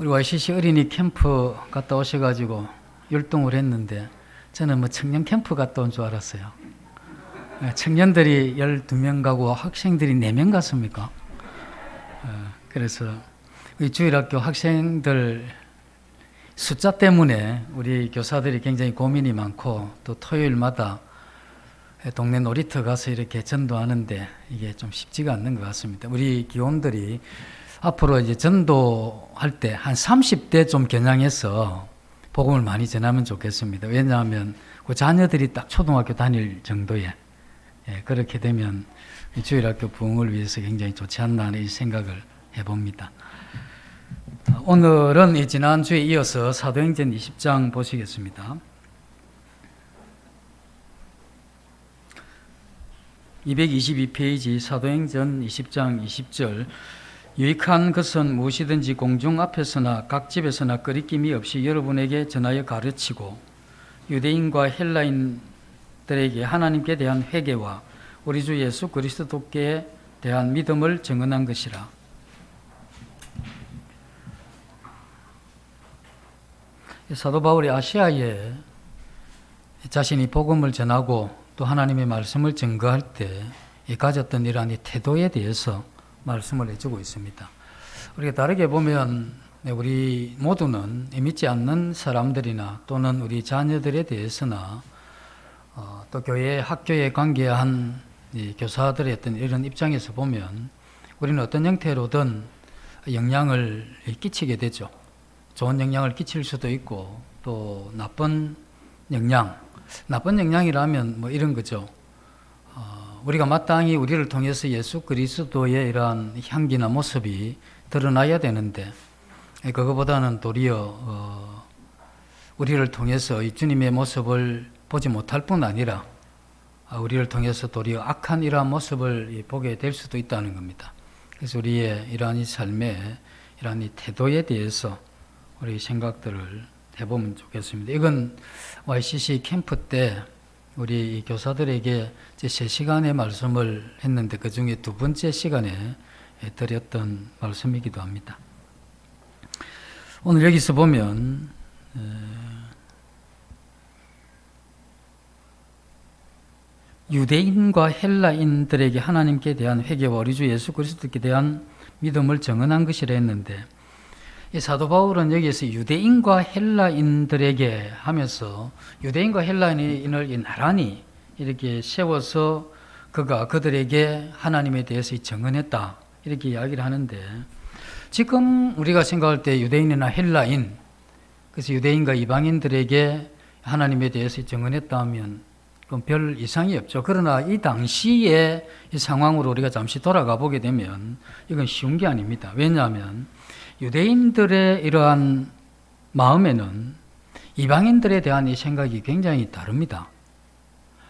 우리 YCC 어린이 캠프 갔다 오셔가지고 율동을 했는데 저는 뭐 청년 캠프 갔다 온 줄 알았어요. 청년들이 12명 가고 학생들이 4명 갔습니까? 그래서 우리 주일학교 학생들 숫자 때문에 우리 교사들이 굉장히 고민이 많고 또 토요일마다 동네 놀이터 가서 이렇게 전도하는데 이게 좀 쉽지가 않는 것 같습니다. 우리 기원들이 앞으로 이제 전도할 때 한 30대 좀 겨냥해서 복음을 많이 전하면 좋겠습니다. 왜냐하면 그 자녀들이 딱 초등학교 다닐 정도에 그렇게 되면 주일학교 부흥을 위해서 굉장히 좋지 않나 하는 생각을 해봅니다. 오늘은 이 지난주에 이어서 사도행전 20장 보시겠습니다. 222페이지 사도행전 20장 20절 유익한 것은 무엇이든지 공중 앞에서나 각 집에서나 거리낌이 없이 여러분에게 전하여 가르치고 유대인과 헬라인들에게 하나님께 대한 회개와 우리 주 예수 그리스도께 대한 믿음을 증언한 것이라. 사도 바울이 아시아에 자신이 복음을 전하고 또 하나님의 말씀을 증거할 때 가졌던 이러한 태도에 대해서 말씀을 해주고 있습니다. 우리가 다르게 보면 우리 모두는 믿지 않는 사람들이나 또는 우리 자녀들에 대해서나 또 교회, 학교에 관계한 교사들의 어떤 이런 입장에서 보면 우리는 어떤 형태로든 영향을 끼치게 되죠. 좋은 영향을 끼칠 수도 있고 또 나쁜 영향이라면 뭐 이런 거죠. 우리가 마땅히 우리를 통해서 예수 그리스도의 이러한 향기나 모습이 드러나야 되는데 그거보다는 도리어 우리를 통해서 이 주님의 모습을 보지 못할 뿐 아니라 우리를 통해서 도리어 악한 이러한 모습을 보게 될 수도 있다는 겁니다. 그래서 우리의 이러한 이 삶의 이러한 이 태도에 대해서 우리 생각들을 해보면 좋겠습니다. 이건 YCC 캠프 때 우리 교사들에게 3시간의 말씀을 했는데 그 중에 2번째 시간에 드렸던 말씀이기도 합니다. 오늘 여기서 보면 유대인과 헬라인들에게 하나님께 대한 회개와 우리 주 예수 그리스도께 대한 믿음을 증언한 것이라 했는데 이 사도 바울은 여기에서 유대인과 헬라인들에게 하면서 유대인과 헬라인을 나란히 이렇게 세워서 그들에게 하나님에 대해서 증언했다 이렇게 이야기를 하는데 지금 우리가 생각할 때 유대인이나 헬라인 그래서 유대인과 이방인들에게 하나님에 대해서 증언했다 하면 그건 별 이상이 없죠. 그러나 이 당시의 이 상황으로 우리가 잠시 돌아가 보게 되면 이건 쉬운 게 아닙니다. 왜냐하면 유대인들의 이러한 마음에는 이방인들에 대한 이 생각이 굉장히 다릅니다.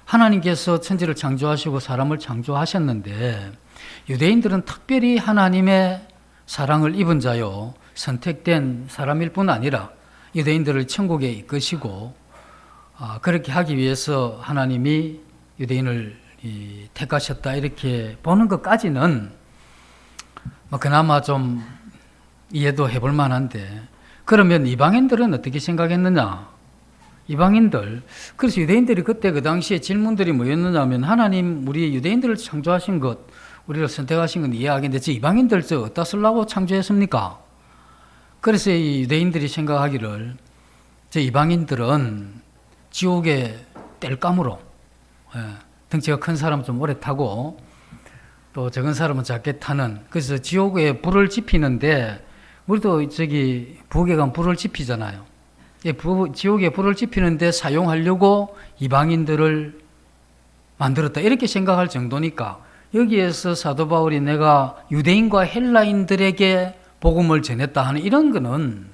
하나님께서 천지를 창조하시고 사람을 창조하셨는데 유대인들은 특별히 하나님의 사랑을 입은 자요 선택된 사람일 뿐 아니라 유대인들을 천국에 이끄시고 그렇게 하기 위해서 하나님이 유대인을 택하셨다 이렇게 보는 것까지는 그나마 좀 이해도 해볼 만한데 그러면 이방인들은 어떻게 생각했느냐? 이방인들 그래서 유대인들이 그때 그 당시에 질문들이 뭐였느냐 하면 하나님 우리 유대인들을 창조하신 것 우리를 선택하신 건 이해하겠는데 저 이방인들 저 어디다 쓰려고 창조했습니까? 그래서 이 유대인들이 생각하기를 저 이방인들은 지옥의 땔감으로 덩치가 큰 사람은 좀 오래 타고 또 적은 사람은 작게 타는 그래서 지옥에 불을 지피는데 우리도 부엌에 가면 불을 지피잖아요. 지옥에 불을 지피는데 사용하려고 이방인들을 만들었다 이렇게 생각할 정도니까 여기에서 사도 바울이 내가 유대인과 헬라인들에게 복음을 전했다 하는 이런 거는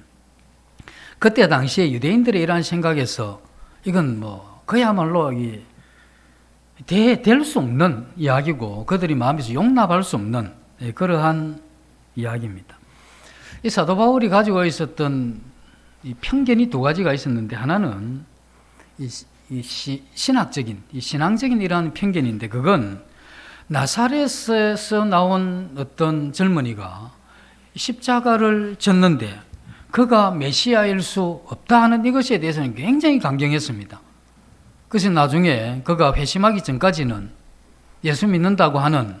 그때 당시에 유대인들의 이러한 생각에서 이건 그야말로 될 수 없는 이야기고 그들이 마음에서 용납할 수 없는 그러한 이야기입니다. 이 사도 바울이 가지고 있었던 이 편견이 2가지가 있었는데 하나는 신학적인 신앙적인 이러한 편견인데 그건 나사렛에서 나온 어떤 젊은이가 십자가를 졌는데 그가 메시아일 수 없다 하는 이것에 대해서는 굉장히 강경했습니다. 그래서 나중에 그가 회심하기 전까지는 예수 믿는다고 하는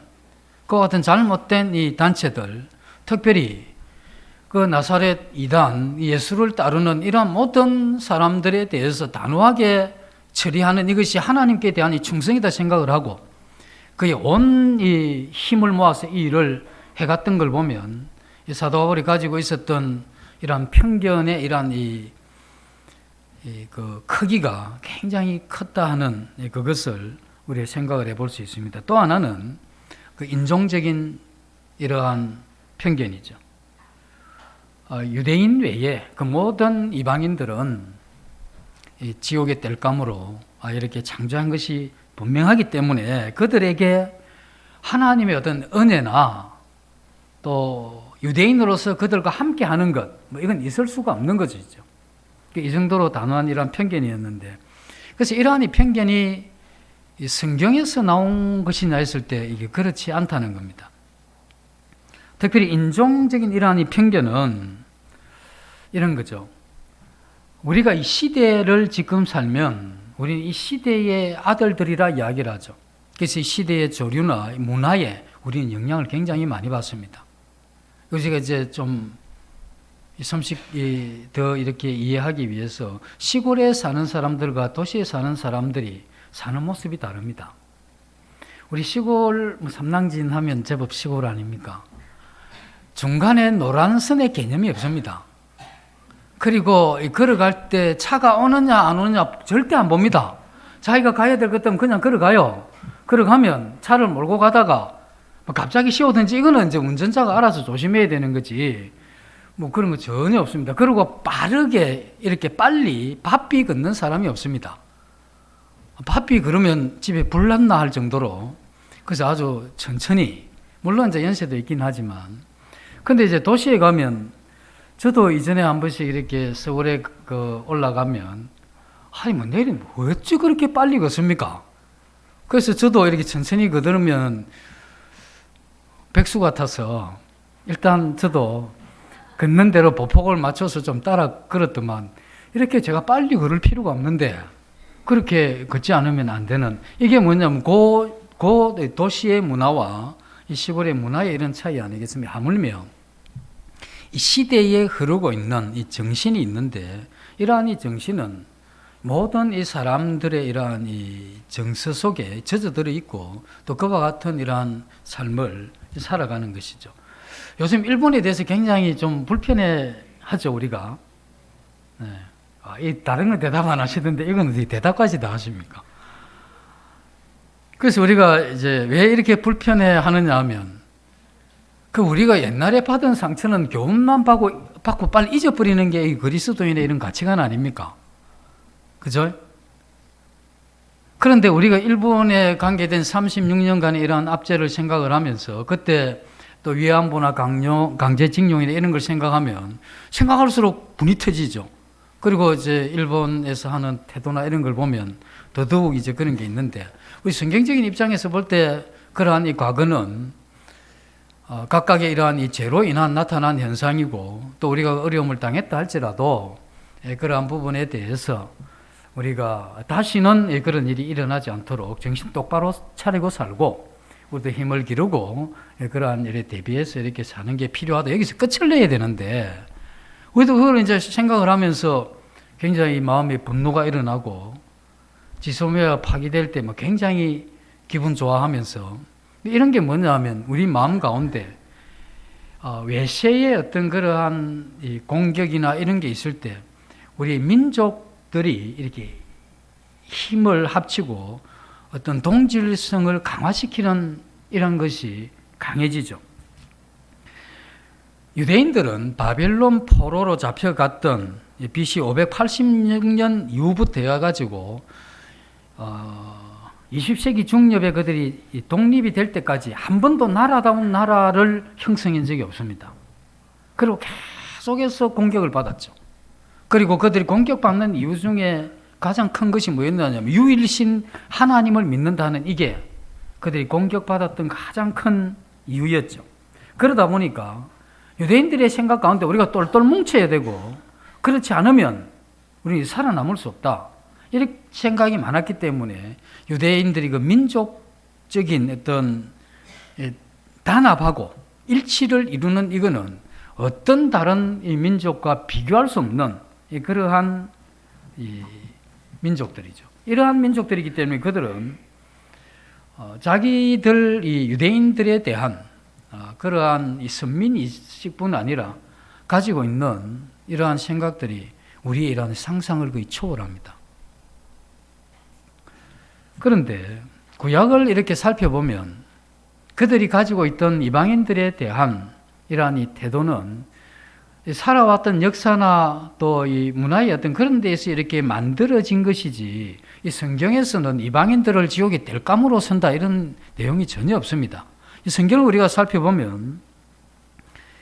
그와 같은 잘못된 이 단체들, 특별히 그 나사렛 이단, 예수를 따르는 이러한 모든 사람들에 대해서 단호하게 처리하는 이것이 하나님께 대한 이 충성이다 생각을 하고 그의 온 이 힘을 모아서 이 일을 해갔던 걸 보면 이 사도 바울이 가지고 있었던 이러한 편견의 이러한 그 크기가 굉장히 컸다 하는 그것을 우리가 생각을 해볼 수 있습니다. 또 하나는 그 인종적인 이러한 편견이죠. 유대인 외에 그 모든 이방인들은 이 지옥의 땔감으로 이렇게 창조한 것이 분명하기 때문에 그들에게 하나님의 어떤 은혜나 또 유대인으로서 그들과 함께 하는 것, 이건 있을 수가 없는 거죠. 이 정도로 단호한 이러한 편견이었는데, 그래서 이러한 이 편견이 성경에서 나온 것이냐 했을 때 이게 그렇지 않다는 겁니다. 특별히 인종적인 이러한 이 편견은 이런 거죠. 우리가 이 시대를 지금 살면 우리는 이 시대의 아들들이라 이야기를 하죠. 그래서 이 시대의 조류나 문화에 우리는 영향을 굉장히 많이 받습니다. 그래서 제가 이제 좀 더 이렇게 이해하기 위해서 시골에 사는 사람들과 도시에 사는 사람들이 사는 모습이 다릅니다. 우리 시골 삼랑진 하면 제법 시골 아닙니까? 중간에 노란 선의 개념이 없습니다. 그리고 걸어갈 때 차가 오느냐 안 오느냐 절대 안 봅니다. 자기가 가야 될 것 같으면 그냥 걸어가요. 걸어가면 차를 몰고 가다가 갑자기 씌우든지 이거는 이제 운전자가 알아서 조심해야 되는 거지. 뭐 그런 거 전혀 없습니다. 그리고 빠르게 이렇게 빨리 바삐 걷는 사람이 없습니다. 바삐 그러면 집에 불 났나 할 정도로 그래서 아주 천천히, 물론 이제 연세도 있긴 하지만, 근데 이제 도시에 가면 저도 이전에 한 번씩 이렇게 서울에 올라가면 아니 뭐 내일은 왜 어찌 그렇게 빨리 걷습니까? 그래서 저도 이렇게 천천히 걸으면 백수 같아서 일단 저도 걷는 대로 보폭을 맞춰서 좀 따라 걸었더만 이렇게 제가 빨리 걸을 필요가 없는데 그렇게 걷지 않으면 안 되는, 이게 뭐냐면 그 도시의 문화와 이 시골의 문화의 이런 차이 아니겠습니까? 하물며 이 시대에 흐르고 있는 이 정신이 있는데 이러한 이 정신은 모든 이 사람들의 이러한 이 정서 속에 젖어들어 있고 또 그와 같은 이러한 삶을 살아가는 것이죠. 요즘 일본에 대해서 굉장히 좀 불편해하죠, 우리가. 네. 다른 건 대답 안 하시던데 이건 어떻게 대답까지 다 하십니까? 그래서 우리가 이제 왜 이렇게 불편해 하느냐 하면 우리가 옛날에 받은 상처는 교훈만 받고 빨리 잊어버리는 게 그리스도인의 이런 가치관 아닙니까? 그죠? 그런데 우리가 일본에 관계된 36년간의 이러한 압제를 생각을 하면서 그때 또 위안부나 강제징용이나 이런 걸 생각하면 생각할수록 분이 터지죠. 그리고 이제 일본에서 하는 태도나 이런 걸 보면 더더욱 이제 그런 게 있는데 우리 성경적인 입장에서 볼 때 그러한 이 과거는 각각의 이러한 이 죄로 인한 나타난 현상이고 또 우리가 어려움을 당했다 할지라도 그러한 부분에 대해서 우리가 다시는 그런 일이 일어나지 않도록 정신 똑바로 차리고 살고 우리도 힘을 기르고 그러한 일에 대비해서 이렇게 사는 게 필요하다. 여기서 끝을 내야 되는데 우리도 그걸 이제 생각을 하면서 굉장히 마음에 분노가 일어나고 지소미아가 파기될 때 굉장히 기분 좋아하면서 이런 게 뭐냐 하면 우리 마음 가운데 외세의 어떤 그러한 이 공격이나 이런 게 있을 때 우리 민족들이 이렇게 힘을 합치고 어떤 동질성을 강화시키는 이런 것이 강해지죠. 유대인들은 바벨론 포로로 잡혀갔던 BC 586년 이후부터 해가지고 20세기 중엽에 그들이 독립이 될 때까지 한 번도 나라다운 나라를 형성한 적이 없습니다. 그리고 계속해서 공격을 받았죠. 그리고 그들이 공격받는 이유 중에 가장 큰 것이 뭐였냐면 유일신 하나님을 믿는다는 이게 그들이 공격받았던 가장 큰 이유였죠. 그러다 보니까 유대인들의 생각 가운데 우리가 똘똘 뭉쳐야 되고 그렇지 않으면 우리는 살아남을 수 없다. 이렇게 생각이 많았기 때문에 유대인들이 그 민족적인 어떤 단합하고 일치를 이루는 이거는 어떤 다른 이 민족과 비교할 수 없는 그러한 이 민족들이죠. 이러한 민족들이기 때문에 그들은 자기들 이 유대인들에 대한 그러한 이 선민의식뿐 아니라 가지고 있는 이러한 생각들이 우리의 이러한 상상을 거의 초월합니다. 그런데 구약을 이렇게 살펴보면 그들이 가지고 있던 이방인들에 대한 이러한 이 태도는 살아왔던 역사나 또 이 문화의 어떤 그런 데에서 이렇게 만들어진 것이지 이 성경에서는 이방인들을 지옥에 땔감으로 선다 이런 내용이 전혀 없습니다. 이 성경을 우리가 살펴보면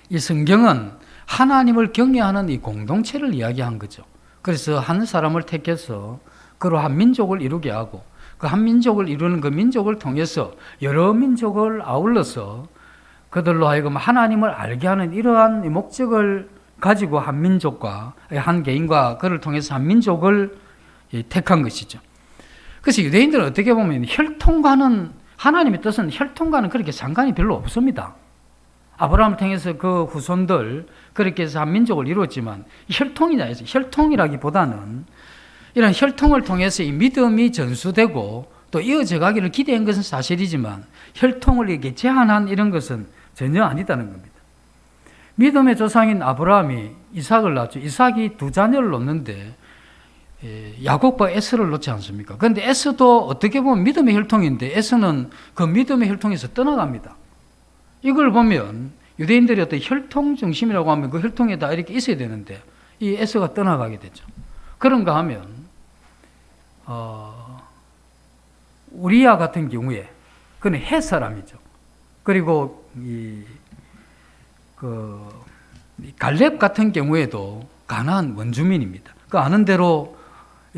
이 성경은 하나님을 경외하는 이 공동체를 이야기한 거죠. 그래서 한 사람을 택해서 그로 한 민족을 이루게 하고 그 한 민족을 이루는 그 민족을 통해서 여러 민족을 아울러서 그들로 하여금 하나님을 알게 하는 이러한 목적을 가지고 한 민족과 한 개인과 그를 통해서 한 민족을 택한 것이죠. 그래서 유대인들은 어떻게 보면 혈통과는 하나님의 뜻은 혈통과는 그렇게 상관이 별로 없습니다. 아브라함을 통해서 그 후손들 그렇게 해서 한 민족을 이루었지만 혈통이냐 해서 혈통이라기보다는 이런 혈통을 통해서 이 믿음이 전수되고 또 이어져 가기를 기대한 것은 사실이지만 혈통을 이렇게 제한한 이런 것은 전혀 아니다는 겁니다. 믿음의 조상인 아브라함이 이삭을 낳았죠. 이삭이 두 자녀를 놓는데 야곱과 에서를 놓지 않습니까? 그런데 에서도 어떻게 보면 믿음의 혈통인데 에서는 그 믿음의 혈통에서 떠나갑니다. 이걸 보면 유대인들이 어떤 혈통 중심이라고 하면 그 혈통에 다 이렇게 있어야 되는데 이 에서가 떠나가게 되죠. 그런가 하면 우리야 같은 경우에 그는 헷 사람이죠. 그리고 갈렙 같은 경우에도 가나안 원주민입니다. 그 아는 대로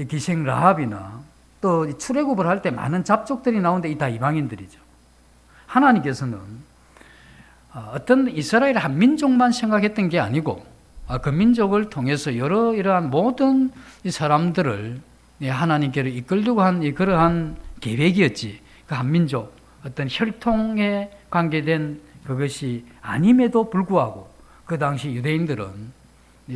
기생 라합이나 또 출애굽을 할 때 많은 잡족들이 나오는데 이 다 이방인들이죠. 하나님께서는 어떤 이스라엘 한 민족만 생각했던 게 아니고 그 민족을 통해서 여러 이러한 모든 이 사람들을 하나님께로 이끌려고 한 그러한 계획이었지. 그 한 민족 어떤 혈통에 관계된 그것이 아님에도 불구하고 그 당시 유대인들은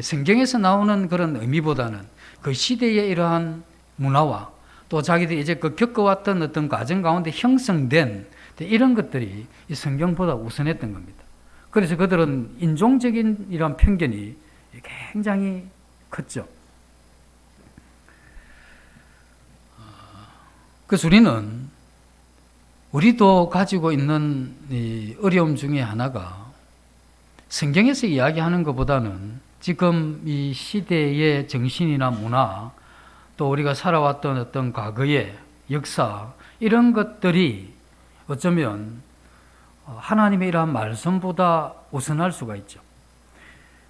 성경에서 나오는 그런 의미보다는 그 시대의 이러한 문화와 또 자기들이 이제 그 겪어왔던 어떤 과정 가운데 형성된 이런 것들이 이 성경보다 우선했던 겁니다. 그래서 그들은 인종적인 이런 편견이 굉장히 컸죠. 그래서 우리도 가지고 있는 이 어려움 중에 하나가 성경에서 이야기하는 것보다는 지금 이 시대의 정신이나 문화 또 우리가 살아왔던 어떤 과거의 역사 이런 것들이 어쩌면 하나님의 이러한 말씀보다 우선할 수가 있죠.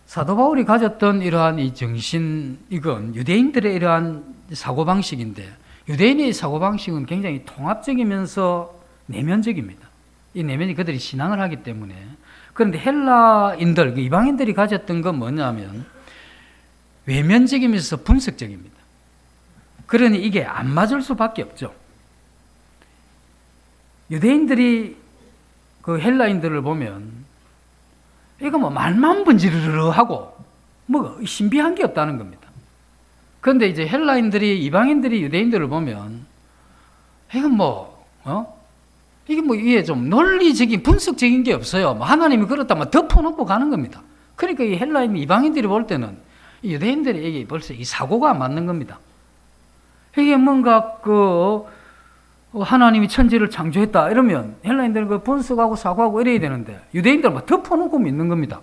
사도 바울이 가졌던 이러한 이 정신, 이건 유대인들의 이러한 사고방식인데 유대인의 사고방식은 굉장히 통합적이면서 내면적입니다. 이 내면이 그들이 신앙을 하기 때문에. 그런데 헬라인들, 이방인들이 가졌던 건 뭐냐면 외면적이면서 분석적입니다. 그러니 이게 안 맞을 수밖에 없죠. 유대인들이 그 헬라인들을 보면 이거 뭐 말만 번지르르 하고 뭐 신비한 게 없다는 겁니다. 그런데 이제 헬라인들이 이방인들이 유대인들을 보면 이게 뭐 이게 좀 논리적인 분석적인 게 없어요. 뭐 하나님이 그렇다면 덮어놓고 가는 겁니다. 그러니까 이 헬라인 이방인들이 볼 때는 이 유대인들이 이게 벌써 이 사고가 안 맞는 겁니다. 이게 뭔가 하나님이 천지를 창조했다 이러면 헬라인들은 그 분석하고 사고하고 이래야 되는데 유대인들은 막 덮어놓고 믿는 겁니다.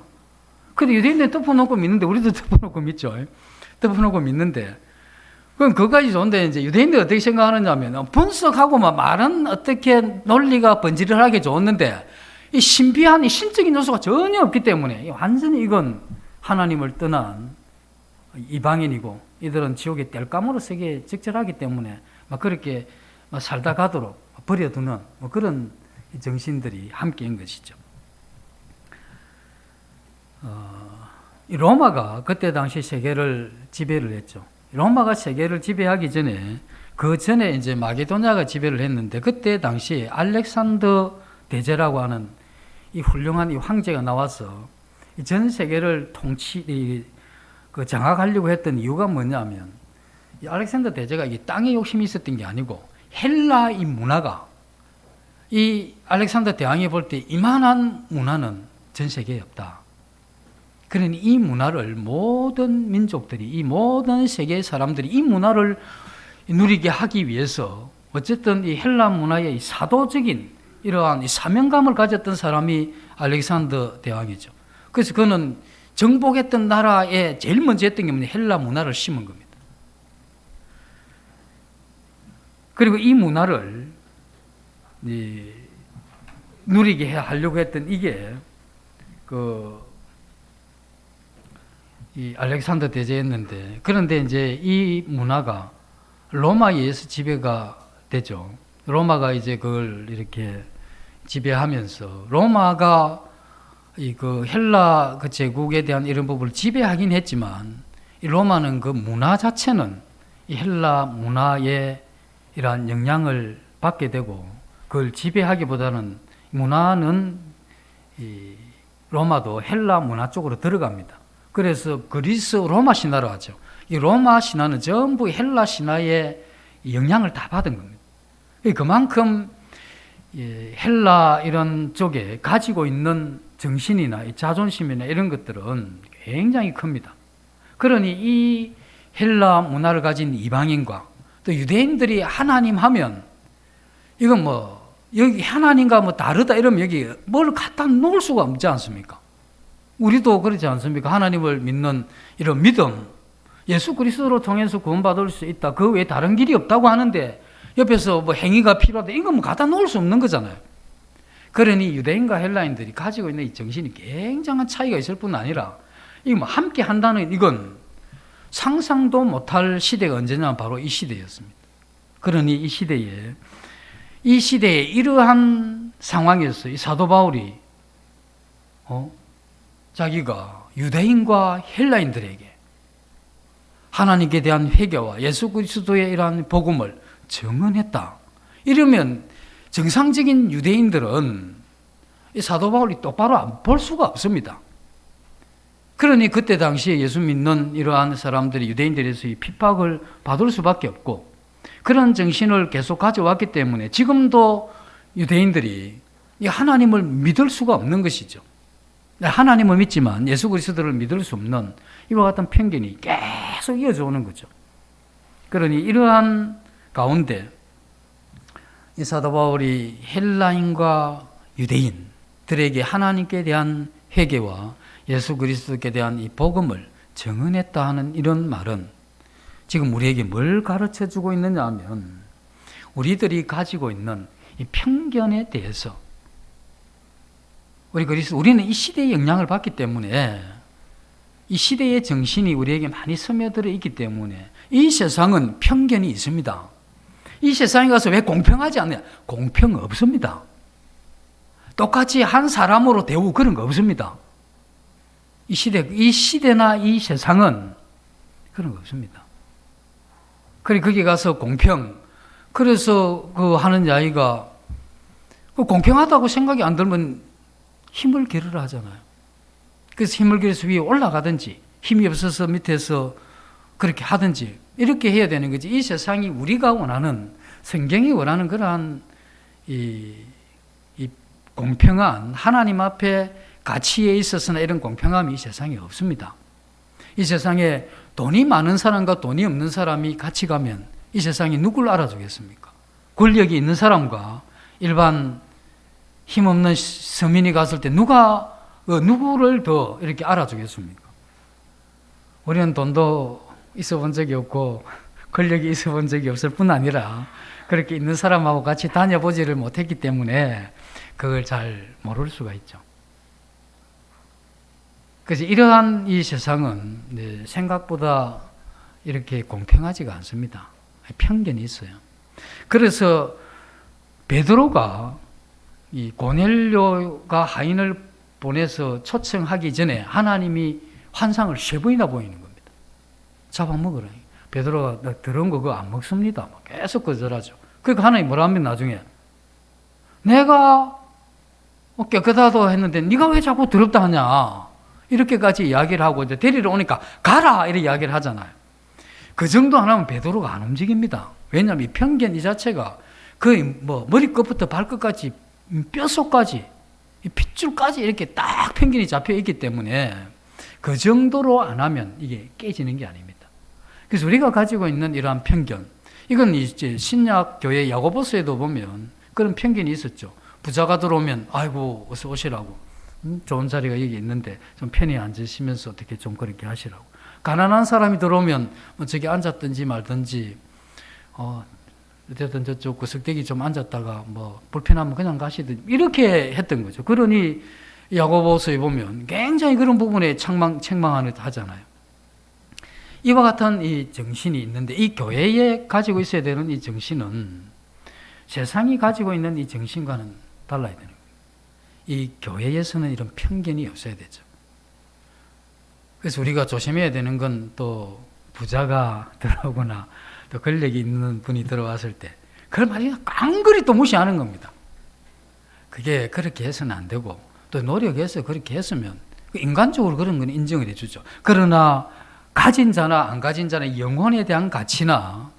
근데 유대인들은 덮어놓고 믿는데 우리도 덮어놓고 믿죠. 덮어놓고 믿는데 그럼 그것까지 좋은데 이제 유대인들이 어떻게 생각하느냐면 분석하고 막 말은 어떻게 논리가 번지르르하게 좋았는데 이 신비한 이 신적인 요소가 전혀 없기 때문에 완전히 이건 하나님을 떠난 이방인이고 이들은 지옥의 땔감으로 세계에 적절하기 때문에 막 그렇게 막 살다 가도록 버려두는 뭐 그런 정신들이 함께인 것이죠. 이 로마가 그때 당시 세계를 지배를 했죠. 로마가 세계를 지배하기 전에 그 전에 이제 마게도냐가 지배를 했는데 그때 당시 알렉산더 대제라고 하는 이 훌륭한 이 황제가 나와서 전 세계를 장악하려고 했던 이유가 뭐냐면 이 알렉산더 대제가 이 땅에 욕심이 있었던 게 아니고 헬라 이 문화가 이 알렉산더 대왕이 볼 때 이만한 문화는 전 세계에 없다. 그러니 이 문화를 모든 민족들이 이 모든 세계의 사람들이 이 문화를 누리게 하기 위해서 어쨌든 이 헬라 문화의 이 사도적인 이러한 이 사명감을 가졌던 사람이 알렉산더 대왕이죠. 그래서 그는 정복했던 나라에 제일 먼저 했던 게 뭐냐 헬라 문화를 심은 겁니다. 그리고 이 문화를 누리게 하려고 했던 이게 이 알렉산더 대제였는데 그런데 이제 이 문화가 로마에 의해서 지배가 되죠. 로마가 이제 그걸 이렇게 지배하면서 로마가 그 헬라 그 제국에 대한 이런 부분을 지배하긴 했지만 이 로마는 그 문화 자체는 이 헬라 문화에 이러한 영향을 받게 되고 그걸 지배하기보다는 문화는 이 로마도 헬라 문화 쪽으로 들어갑니다. 그래서 그리스 로마 신화로 하죠. 이 로마 신화는 전부 헬라 신화의 영향을 다 받은 겁니다. 그만큼 헬라 이런 쪽에 가지고 있는 정신이나 자존심이나 이런 것들은 굉장히 큽니다. 그러니 이 헬라 문화를 가진 이방인과 또 유대인들이 하나님 하면 이건 뭐 여기 하나님과 뭐 다르다 이러면 여기 뭘 갖다 놓을 수가 없지 않습니까? 우리도 그렇지 않습니까? 하나님을 믿는 이런 믿음, 예수 그리스도로 통해서 구원받을 수 있다. 그 외에 다른 길이 없다고 하는데 옆에서 뭐 행위가 필요하다. 이건 뭐 갖다 놓을 수 없는 거잖아요. 그러니 유대인과 헬라인들이 가지고 있는 이 정신이 굉장한 차이가 있을 뿐 아니라 이 뭐 함께 한다는 이건 상상도 못할 시대가 언제냐면 바로 이 시대였습니다. 그러니 이 시대에 이러한 상황에서 이 사도 바울이 자기가 유대인과 헬라인들에게 하나님께 대한 회개와 예수 그리스도의 이러한 복음을 증언했다. 이러면 정상적인 유대인들은 이 사도 바울이 똑바로 안 볼 수가 없습니다. 그러니 그때 당시에 예수 믿는 이러한 사람들이 유대인들에서 이 핍박을 받을 수밖에 없고 그런 정신을 계속 가져왔기 때문에 지금도 유대인들이 이 하나님을 믿을 수가 없는 것이죠. 하나님을 믿지만 예수 그리스도를 믿을 수 없는 이와 같은 편견이 계속 이어져 오는 거죠. 그러니 이러한 가운데 이 사도 바울이 헬라인과 유대인들에게 하나님께 대한 회개와 예수 그리스도께 대한 이 복음을 증언했다 하는 이런 말은 지금 우리에게 뭘 가르쳐 주고 있느냐 하면 우리들이 가지고 있는 이 편견에 대해서 우리는 이 시대의 영향을 받기 때문에 이 시대의 정신이 우리에게 많이 스며들어 있기 때문에 이 세상은 편견이 있습니다. 이 세상에 가서 왜 공평하지 않느냐? 공평 없습니다. 똑같이 한 사람으로 대우고 그런 거 없습니다. 이 시대나 이 세상은 그런 거 없습니다. 그래 거기 가서 공평, 그래서 그 하는 이야기가 공평하다고 생각이 안 들면 힘을 기르라 하잖아요. 그래서 힘을 기르서 위에 올라가든지 힘이 없어서 밑에서 그렇게 하든지 이렇게 해야 되는 거지. 이 세상이 우리가 원하는 성경이 원하는 그러한 이 공평한 하나님 앞에 가치에 있어서나 이런 공평함이 이 세상에 없습니다. 이 세상에 돈이 많은 사람과 돈이 없는 사람이 같이 가면 이 세상에 누구를 알아주겠습니까? 권력이 있는 사람과 일반 힘없는 서민이 갔을 때 누구를 더 이렇게 알아주겠습니까? 우리는 돈도 있어 본 적이 없고 권력이 있어 본 적이 없을 뿐 아니라 그렇게 있는 사람하고 같이 다녀보지를 못했기 때문에 그걸 잘 모를 수가 있죠. 그래서 이러한 이 세상은 생각보다 이렇게 공평하지가 않습니다. 편견이 있어요. 그래서 베드로가 이 고넬료가 하인을 보내서 초청하기 전에 하나님이 환상을 3번이나 보이는 겁니다. 잡아먹으라. 베드로가 나 더러운 거 그거 안 먹습니다. 계속 거절하죠. 그러니까 하나님 뭐라 하면 나중에 내가 깨끗하다고 했는데 네가 왜 자꾸 더럽다 하냐. 이렇게까지 이야기를 하고 이제 데리러 오니까 가라 이렇게 이야기를 하잖아요. 그 정도 안 하면 베드로가 안 움직입니다. 왜냐하면 이 편견 이 자체가 거의 뭐 머리끝부터 발끝까지 뼛속까지 핏줄까지 이렇게 딱 편견이 잡혀 있기 때문에 그 정도로 안 하면 이게 깨지는 게 아닙니다. 그래서 우리가 가지고 있는 이러한 편견, 이건 이제 신약 교회 야고보서에도 보면 그런 편견이 있었죠. 부자가 들어오면 아이고 어서 오시라고, 좋은 자리가 여기 있는데 좀 편히 앉으시면서 어떻게 좀 그렇게 하시라고. 가난한 사람이 들어오면 뭐 저기 앉았든지 말든지 어쨌든 저쪽 구석대기 좀 앉았다가 뭐 불편하면 그냥 가시든 이렇게 했던 거죠. 그러니 야고보서에 보면 굉장히 그런 부분에 책망하잖아요. 이와 같은 이 정신이 있는데 이 교회에 가지고 있어야 되는 이 정신은 세상이 가지고 있는 이 정신과는 달라야 되는 거예요. 이 교회에서는 이런 편견이 없어야 되죠. 그래서 우리가 조심해야 되는 건 또 부자가 들어오거나 또 권력이 있는 분이 들어왔을 때 그걸 말이 깡그리 또 무시하는 겁니다. 그게 그렇게 해서는 안 되고 또 노력해서 그렇게 했으면 인간적으로 그런 건 인정을 해주죠. 그러나 가진 자나 안 가진 자나 영혼에 대한 가치나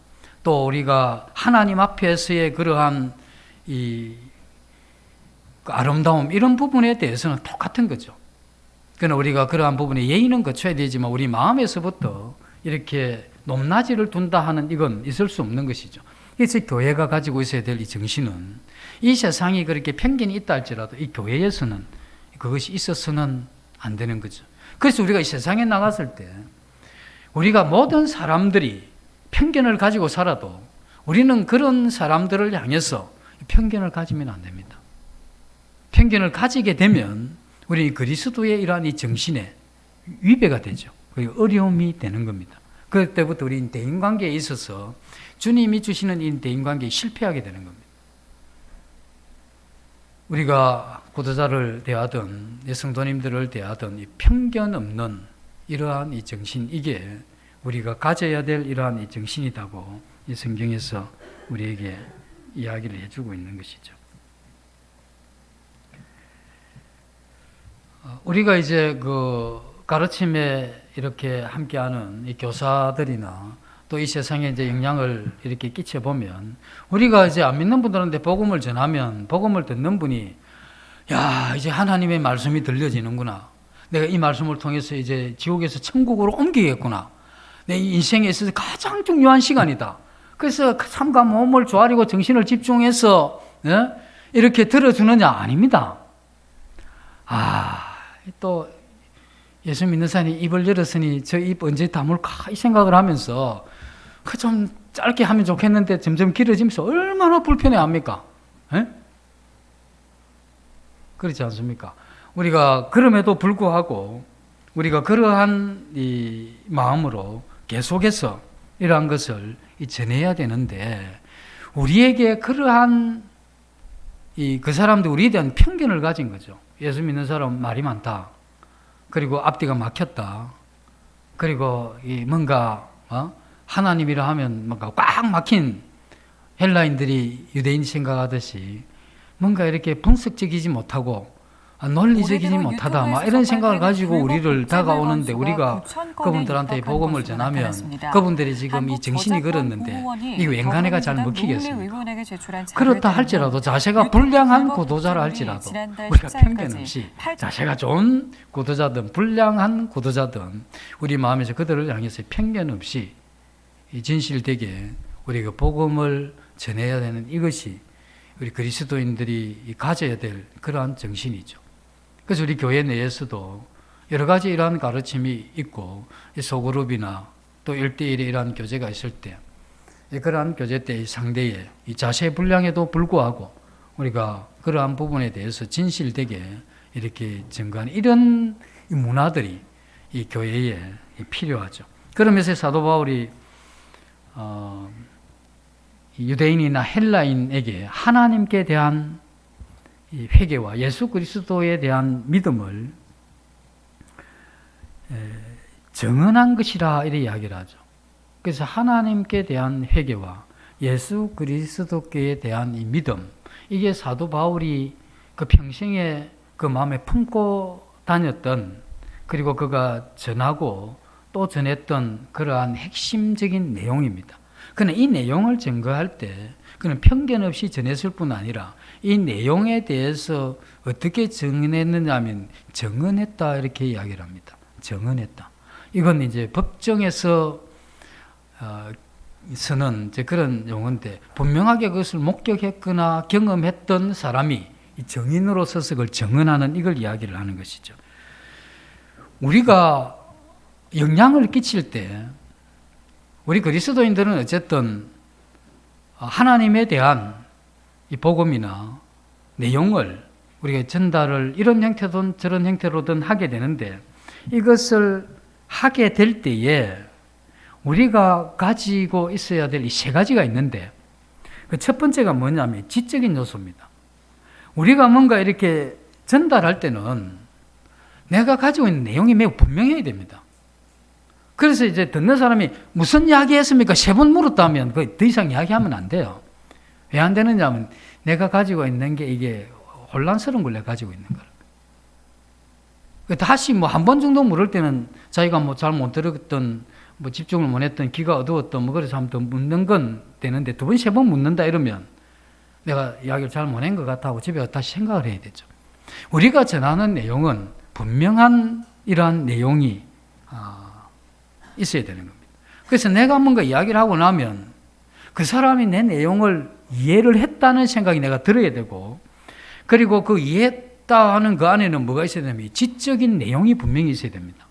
또 우리가 하나님 앞에서의 그러한 이 아름다움 이런 부분에 대해서는 똑같은 거죠. 그러나 우리가 그러한 부분에 예의는 갖춰야 되지만 우리 마음에서부터 이렇게 높낮이를 둔다 하는 이건 있을 수 없는 것이죠. 그래서 교회가 가지고 있어야 될 이 정신은 이 세상이 그렇게 편견이 있다 할지라도 이 교회에서는 그것이 있어서는 안 되는 거죠. 그래서 우리가 이 세상에 나갔을 때 우리가 모든 사람들이 편견을 가지고 살아도 우리는 그런 사람들을 향해서 편견을 가지면 안 됩니다. 편견을 가지게 되면 우리 그리스도의 이러한 이 정신에 위배가 되죠. 그리고 어려움이 되는 겁니다. 그때부터 우리는 대인관계에 있어서 주님이 주시는 이 대인관계에 실패하게 되는 겁니다. 우리가 고도자를 대하든 성도님들을 대하든 이 편견 없는 이러한 이 정신, 이게 우리가 가져야 될 이러한 이 정신이라고 이 성경에서 우리에게 이야기를 해주고 있는 것이죠. 우리가 이제 그 가르침에 이렇게 함께하는 이 교사들이나 또 이 세상에 이제 영향을 이렇게 끼쳐보면 우리가 이제 안 믿는 분들한테 복음을 전하면 복음을 듣는 분이 야, 이제 하나님의 말씀이 들려지는구나. 내가 이 말씀을 통해서 이제 지옥에서 천국으로 옮기겠구나. 내 인생에 있어서 가장 중요한 시간이다. 그래서 삶과 몸을 조아리고 정신을 집중해서 이렇게 들어주느냐? 아닙니다. 또 예수 믿는 사람이 입을 열었으니 저 입 언제 다물까 이 생각을 하면서 그 좀 짧게 하면 좋겠는데 점점 길어지면서 얼마나 불편해합니까? 그렇지 않습니까? 우리가 그럼에도 불구하고 우리가 그러한 이 마음으로 계속해서 이러한 것을 전해야 되는데 우리에게 그러한 그 사람도 우리에 대한 편견을 가진 거죠. 예수 믿는 사람 말이 많다. 그리고 앞뒤가 막혔다. 그리고 뭔가 하나님이라 하면 뭔가 꽉 막힌 헬라인들이 유대인 생각하듯이 뭔가 이렇게 분석적이지 못하고 논리적이지 못하다 막 이런 생각을 가지고 우리를 다가오는데 우리가 그분들한테 복음을 전하면 그분들이 지금 이 정신이 그렇는데 이 웬간해가 잘 먹히겠습니까? 그렇다 할지라도 자세가 불량한 고도자라 할지라도 우리가 편견 없이 자세가 좋은 고도자든 불량한 고도자든 우리 마음에서 그들을 향해서 편견 없이 진실되게 우리가 복음을 전해야 되는 이것이 우리 그리스도인들이 가져야 될 그러한 정신이죠. 그래서 우리 교회 내에서도 여러 가지 이러한 가르침이 있고 소그룹이나 또 1대1의 이러한 교제가 있을 때 그러한 교제 때의 상대의 이 자세 불량에도 불구하고 우리가 그러한 부분에 대해서 진실되게 이렇게 증거하는 이런 문화들이 이 교회에 필요하죠. 그러면서 사도 바울이 유대인이나 헬라인에게 하나님께 대한 이 회개와 예수 그리스도에 대한 믿음을 정언한 것이라 이렇게 이야기를 하죠. 그래서 하나님께 대한 회개와 예수 그리스도께 대한 이 믿음, 이게 사도 바울이 그 평생에 그 마음에 품고 다녔던, 그리고 그가 전하고 또 전했던 그러한 핵심적인 내용입니다. 그는 이 내용을 증거할 때 그는 편견 없이 전했을 뿐 아니라 이 내용에 대해서 어떻게 정언했느냐 하면 정언했다 이렇게 이야기를 합니다. 정언했다. 이건 이제 법정에서 쓰는 이제 그런 용어인데, 분명하게 그것을 목격했거나 경험했던 사람이 이 정인으로 서서 그걸 정언하는, 이걸 이야기를 하는 것이죠. 우리가 영향을 끼칠 때 우리 그리스도인들은 어쨌든 하나님에 대한 이 복음이나 내용을 우리가 전달을 이런 형태든 저런 형태로든 하게 되는데, 이것을 하게 될 때에 우리가 가지고 있어야 될 이 세 가지가 있는데, 그 첫 번째가 뭐냐면 지적인 요소입니다. 우리가 뭔가 이렇게 전달할 때는 내가 가지고 있는 내용이 매우 분명해야 됩니다. 그래서 이제 듣는 사람이 무슨 이야기 했습니까? 3번 물었다면 더 이상 이야기하면 안 돼요. 왜 안 되느냐 하면 내가 가지고 있는 게 이게 혼란스러운 걸 내가 가지고 있는 거예요. 다시 뭐 한 번 정도 물을 때는 자기가 뭐 잘 못 들었던, 뭐 집중을 못 했던, 귀가 어두웠던, 뭐 그래서 한 번 더 묻는 건 되는데, 2번, 3번 묻는다 이러면 내가 이야기를 잘 못 한 것 같아 하고 집에 가서 다시 생각을 해야 되죠. 우리가 전하는 내용은 분명한 이러한 내용이 있어야 되는 겁니다. 그래서 내가 뭔가 이야기를 하고 나면 그 사람이 내 내용을 이해를 했다는 생각이 내가 들어야 되고, 그리고 그 이해했다 하는 그 안에는 뭐가 있어야 되냐면 지적인 내용이 분명히 있어야 됩니다.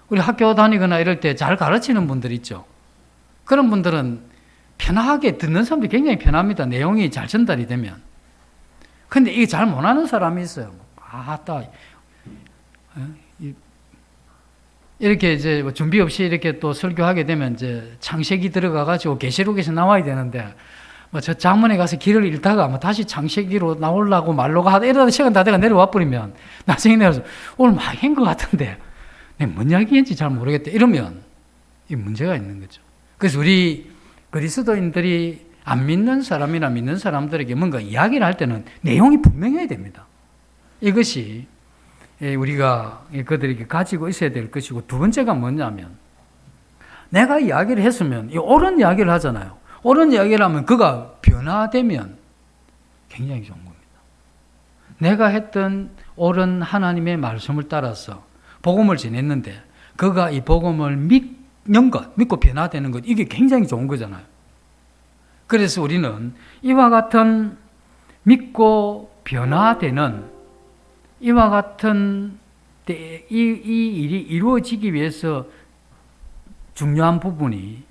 우리 학교 다니거나 이럴 때 잘 가르치는 분들 있죠. 그런 분들은 편하게 듣는 사람들이 굉장히 편합니다. 내용이 잘 전달이 되면. 근데 이게 잘 못하는 사람이 있어요. 이렇게 이제 준비 없이 이렇게 또 설교하게 되면 이제 창세기 들어가가지고 계시록에서 나와야 되는데, 뭐 저 장문에 가서 길을 잃다가 뭐 다시 창세기로 나오려고 말로가 하다 이러다 시간 다 돼가 내려와 버리면 나중에 내려서 오늘 많이 한 것 같은데 내가 뭔 이야기인지 잘 모르겠다 이러면 이 문제가 있는 거죠. 그래서 우리 그리스도인들이 안 믿는 사람이나 믿는 사람들에게 뭔가 이야기를 할 때는 내용이 분명해야 됩니다. 이것이 우리가 그들에게 가지고 있어야 될 것이고, 두 번째가 뭐냐면 내가 이야기를 했으면 옳은 이야기를 하잖아요. 옳은 이야기를 하면 그가 변화되면 굉장히 좋은 겁니다. 내가 했던 옳은 하나님의 말씀을 따라서 복음을 전했는데 그가 이 복음을 믿는 것, 믿고 변화되는 것, 이게 굉장히 좋은 거잖아요. 그래서 우리는 이와 같은 믿고 변화되는, 이와 같은 때 이 일이 이루어지기 위해서 중요한 부분이,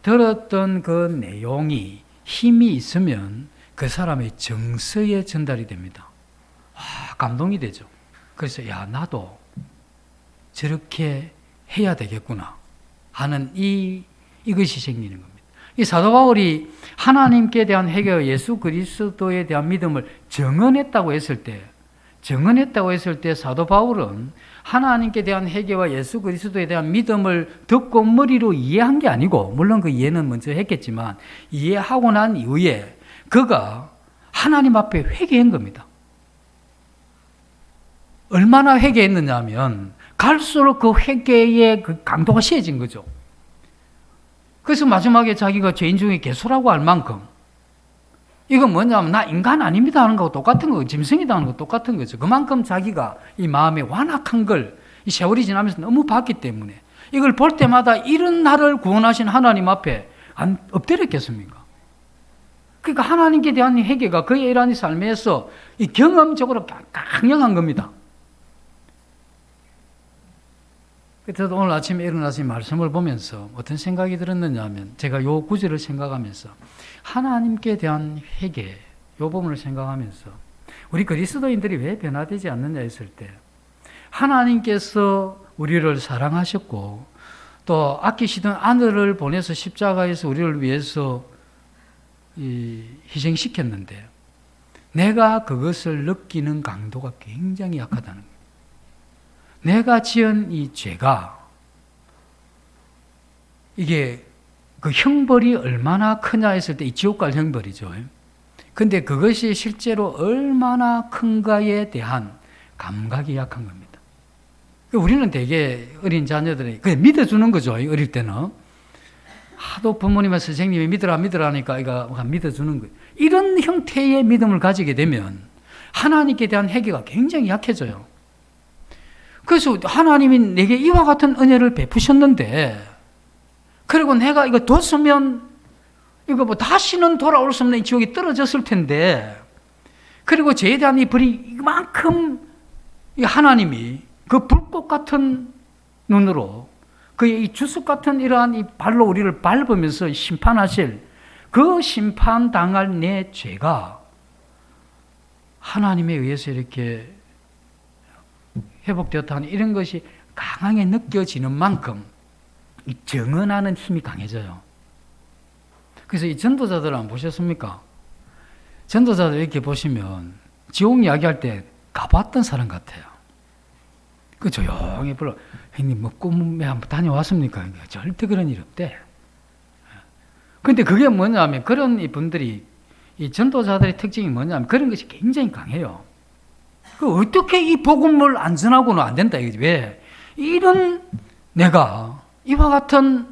들었던 그 내용이 힘이 있으면 그 사람의 정서에 전달이 됩니다. 감동이 되죠. 그래서 나도 저렇게 해야 되겠구나 하는 이것이 생기는 겁니다. 이 사도 바울이 하나님께 대한 회개와 예수 그리스도에 대한 믿음을 정언했다고 했을 때 사도 바울은 하나님께 대한 회개와 예수 그리스도에 대한 믿음을 듣고 머리로 이해한 게 아니고, 물론 그 이해는 먼저 했겠지만 이해하고 난 이후에 그가 하나님 앞에 회개한 겁니다. 얼마나 회개했느냐 하면 갈수록 그 회개의 그 강도가 심해진 거죠. 그래서 마지막에 자기가 죄인 중에 개수라고 할 만큼, 이건 뭐냐면 나 인간 아닙니다 하는 거하고 똑같은 거고, 짐승이다 하는 거 똑같은 거죠. 그만큼 자기가 이 마음에 완악한 걸 이 세월이 지나면서 너무 봤기 때문에 이걸 볼 때마다 이런 나를 구원하신 하나님 앞에 안 엎드렸겠습니까? 그러니까 하나님께 대한 회개가 그의 일하는 삶에서 이 경험적으로 강력한 겁니다. 저도 오늘 아침에 일어나서 말씀을 보면서 어떤 생각이 들었느냐 하면, 제가 요 구절을 생각하면서 하나님께 대한 회개, 요 부분을 생각하면서 우리 그리스도인들이 왜 변화되지 않느냐 했을 때, 하나님께서 우리를 사랑하셨고 또 아끼시던 아들을 보내서 십자가에서 우리를 위해서 희생시켰는데, 내가 그것을 느끼는 강도가 굉장히 약하다는 거예요. 내가 지은 이 죄가 이게 그 형벌이 얼마나 크냐 했을 때 이 지옥 갈 형벌이죠. 근데 그것이 실제로 얼마나 큰가에 대한 감각이 약한 겁니다. 우리는 되게 어린 자녀들이 그냥 믿어주는 거죠. 어릴 때는. 하도 부모님과 선생님이 믿으라 하니까 이거 믿어주는 거예요. 이런 형태의 믿음을 가지게 되면 하나님께 대한 회개가 굉장히 약해져요. 그래서 하나님이 내게 이와 같은 은혜를 베푸셨는데 그리고 내가 이거 뒀으면 이거 뭐 다시는 돌아올 수 없는 이 지옥에 떨어졌을 텐데 그리고 죄에 대한 이 벌이 이만큼 하나님이 그 불꽃 같은 눈으로 그의 이 주석 같은 이러한 이 발로 우리를 밟으면서 심판하실 그 심판당할 내 죄가 하나님에 의해서 이렇게 회복되었다 하는 이런 것이 강하게 느껴지는 만큼 이 정언하는 힘이 강해져요. 그래서 이 전도자들 안 보셨습니까? 전도자들 이렇게 보시면 지옥 이야기할 때 가봤던 사람 같아요. 그 조용히 불러 형님 뭐 꿈에 한번 다녀왔습니까? 절대 그런 일 없대. 근데 그게 뭐냐면 그런 분들이 이 전도자들의 특징이 뭐냐면 그런 것이 굉장히 강해요. 그 어떻게 이 복음을 안 전하고는 안 된다 이거지. 왜? 이런 내가 이와 같은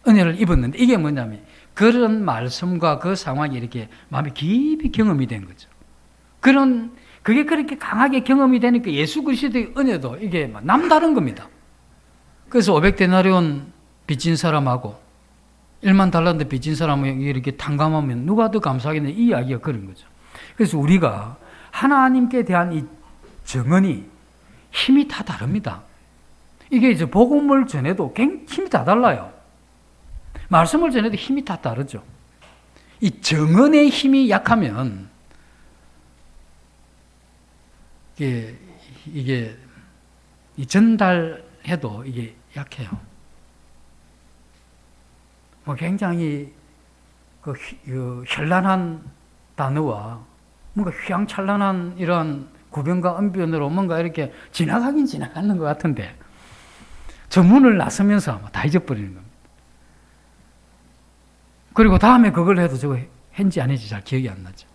은혜를 입었는데 이게 뭐냐면 그런 말씀과 그 상황이 이렇게 마음에 깊이 경험이 된 거죠. 그게 그렇게 강하게 경험이 되니까 예수 그리스도의 은혜도 이게 남다른 겁니다. 그래서 500데나리온 빚진 사람하고 1만 달란트 빚진 사람이 이렇게 탕감하면 누가 더 감사하겠냐 이 이야기가 그런 거죠. 그래서 우리가 하나님께 대한 이 정언이 힘이 다 다릅니다. 이게 이제 복음을 전해도 힘이 다 달라요. 말씀을 전해도 힘이 다 다르죠. 이 정언의 힘이 약하면 이게 이 전달해도 이게 약해요. 뭐 굉장히 그 현란한 단어와 뭔가 휘황찬란한 이러한 구변과 언변으로 뭔가 이렇게 지나가긴 지나가는 것 같은데 저 문을 나서면서 아마 다 잊어버리는 겁니다. 그리고 다음에 그걸 해도 저거 했는지 안 했는지 잘 기억이 안 나죠.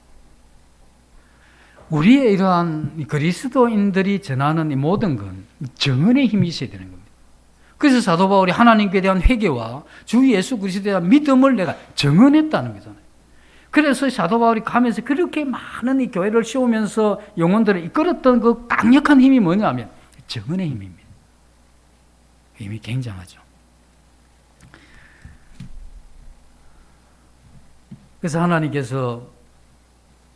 우리의 이러한 그리스도인들이 전하는 이 모든 건 정언의 힘이 있어야 되는 겁니다. 그래서 사도 바울이 하나님께 대한 회개와 주 예수 그리스도에 대한 믿음을 내가 정언했다는 거잖아요. 그래서 사도 바울이 가면서 그렇게 많은 이 교회를 세우면서 영혼들을 이끌었던 그 강력한 힘이 뭐냐면 정언의 힘입니다. 힘이 굉장하죠. 그래서 하나님께서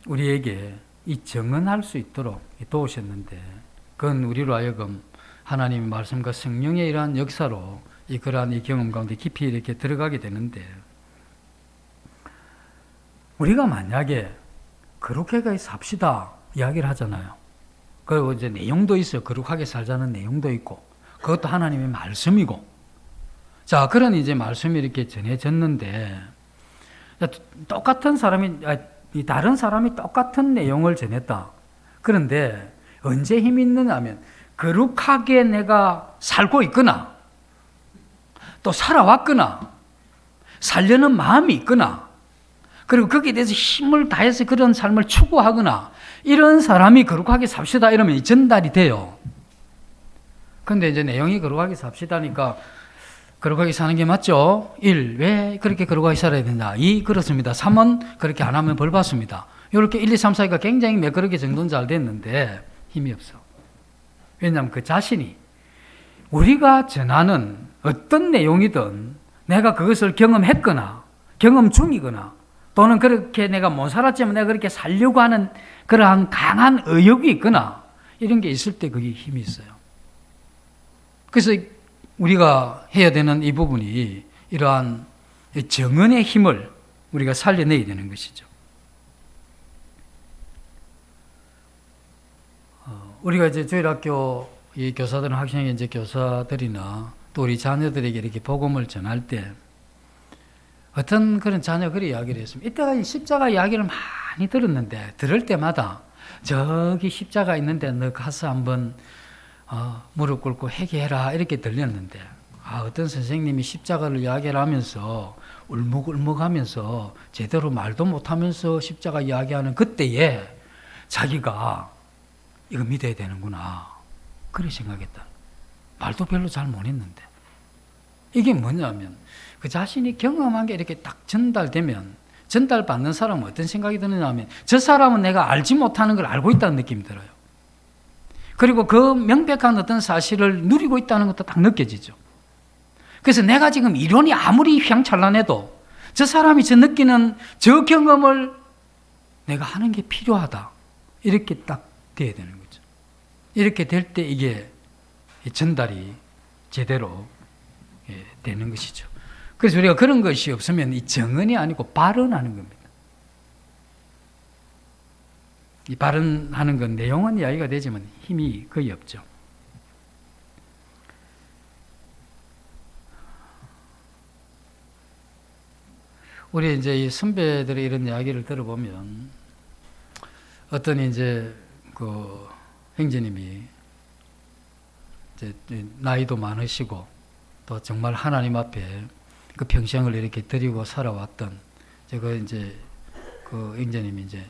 우리에게 이 정언할 수 있도록 도우셨는데 그건 우리로 하여금 하나님의 말씀과 성령의 이러한 역사로 그러한 이 경험 가운데 깊이 이렇게 들어가게 되는데 우리가 만약에 거룩하게 삽시다 이야기를 하잖아요. 그리고 이제 내용도 있어요. 거룩하게 살자는 내용도 있고 그것도 하나님의 말씀이고 자 그런 이제 말씀이 이렇게 전해졌는데 똑같은 사람이 다른 사람이 똑같은 내용을 전했다. 그런데 언제 힘이 있느냐 하면 거룩하게 내가 살고 있거나 또 살아왔거나 살려는 마음이 있거나 그리고 거기에 대해서 힘을 다해서 그런 삶을 추구하거나 이런 사람이 거룩하게 삽시다 이러면 전달이 돼요. 그런데 이제 내용이 거룩하게 삽시다니까 거룩하게 사는 게 맞죠? 1. 왜 그렇게 거룩하게 살아야 되냐? 2. 그렇습니다. 3은 그렇게 안 하면 벌 받습니다. 이렇게 1, 2, 3, 4가 굉장히 매끄럽게 정돈 잘 됐는데 힘이 없어. 왜냐하면 그 자신이 우리가 전하는 어떤 내용이든 내가 그것을 경험했거나 경험 중이거나 또는 그렇게 내가 못 살았지만 내가 그렇게 살려고 하는 그러한 강한 의욕이 있거나 이런 게 있을 때 그게 힘이 있어요. 그래서 우리가 해야 되는 이 부분이 이러한 정언의 힘을 우리가 살려내야 되는 것이죠. 우리가 이제 주일학교 이 교사들은 학생의 이제 교사들이나 또 우리 자녀들에게 이렇게 복음을 전할 때 어떤 그런 자녀 그런 이야기를 했습니다. 이때가 십자가 이야기를 많이 많이 들었는데 들을 때마다 저기 십자가 있는데 너 가서 한번 무릎 꿇고 회개해라 이렇게 들렸는데 어떤 선생님이 십자가를 이야기를 하면서 울먹울먹하면서 제대로 말도 못하면서 십자가 이야기하는 그때에 자기가 이거 믿어야 되는구나 그렇게 생각했다. 말도 별로 잘 못했는데 이게 뭐냐면 그 자신이 경험한 게 이렇게 딱 전달되면 전달받는 사람은 어떤 생각이 드느냐 하면 저 사람은 내가 알지 못하는 걸 알고 있다는 느낌이 들어요. 그리고 그 명백한 어떤 사실을 누리고 있다는 것도 딱 느껴지죠. 그래서 내가 지금 이론이 아무리 휘황찬란해도 저 사람이 저 느끼는 저 경험을 내가 하는 게 필요하다. 이렇게 딱 돼야 되는 거죠. 이렇게 될 때 이게 전달이 제대로 되는 것이죠. 그래서 우리가 그런 것이 없으면 이 정언이 아니고 발언하는 겁니다. 이 발언하는 건 내용은 이야기가 되지만 힘이 거의 없죠. 우리 이제 이 선배들의 이런 이야기를 들어보면 어떤 이제 그 형제님이 이제 나이도 많으시고 또 정말 하나님 앞에 그 평생을 이렇게 드리고 살아왔던 제가 이제 그 형제님이 이제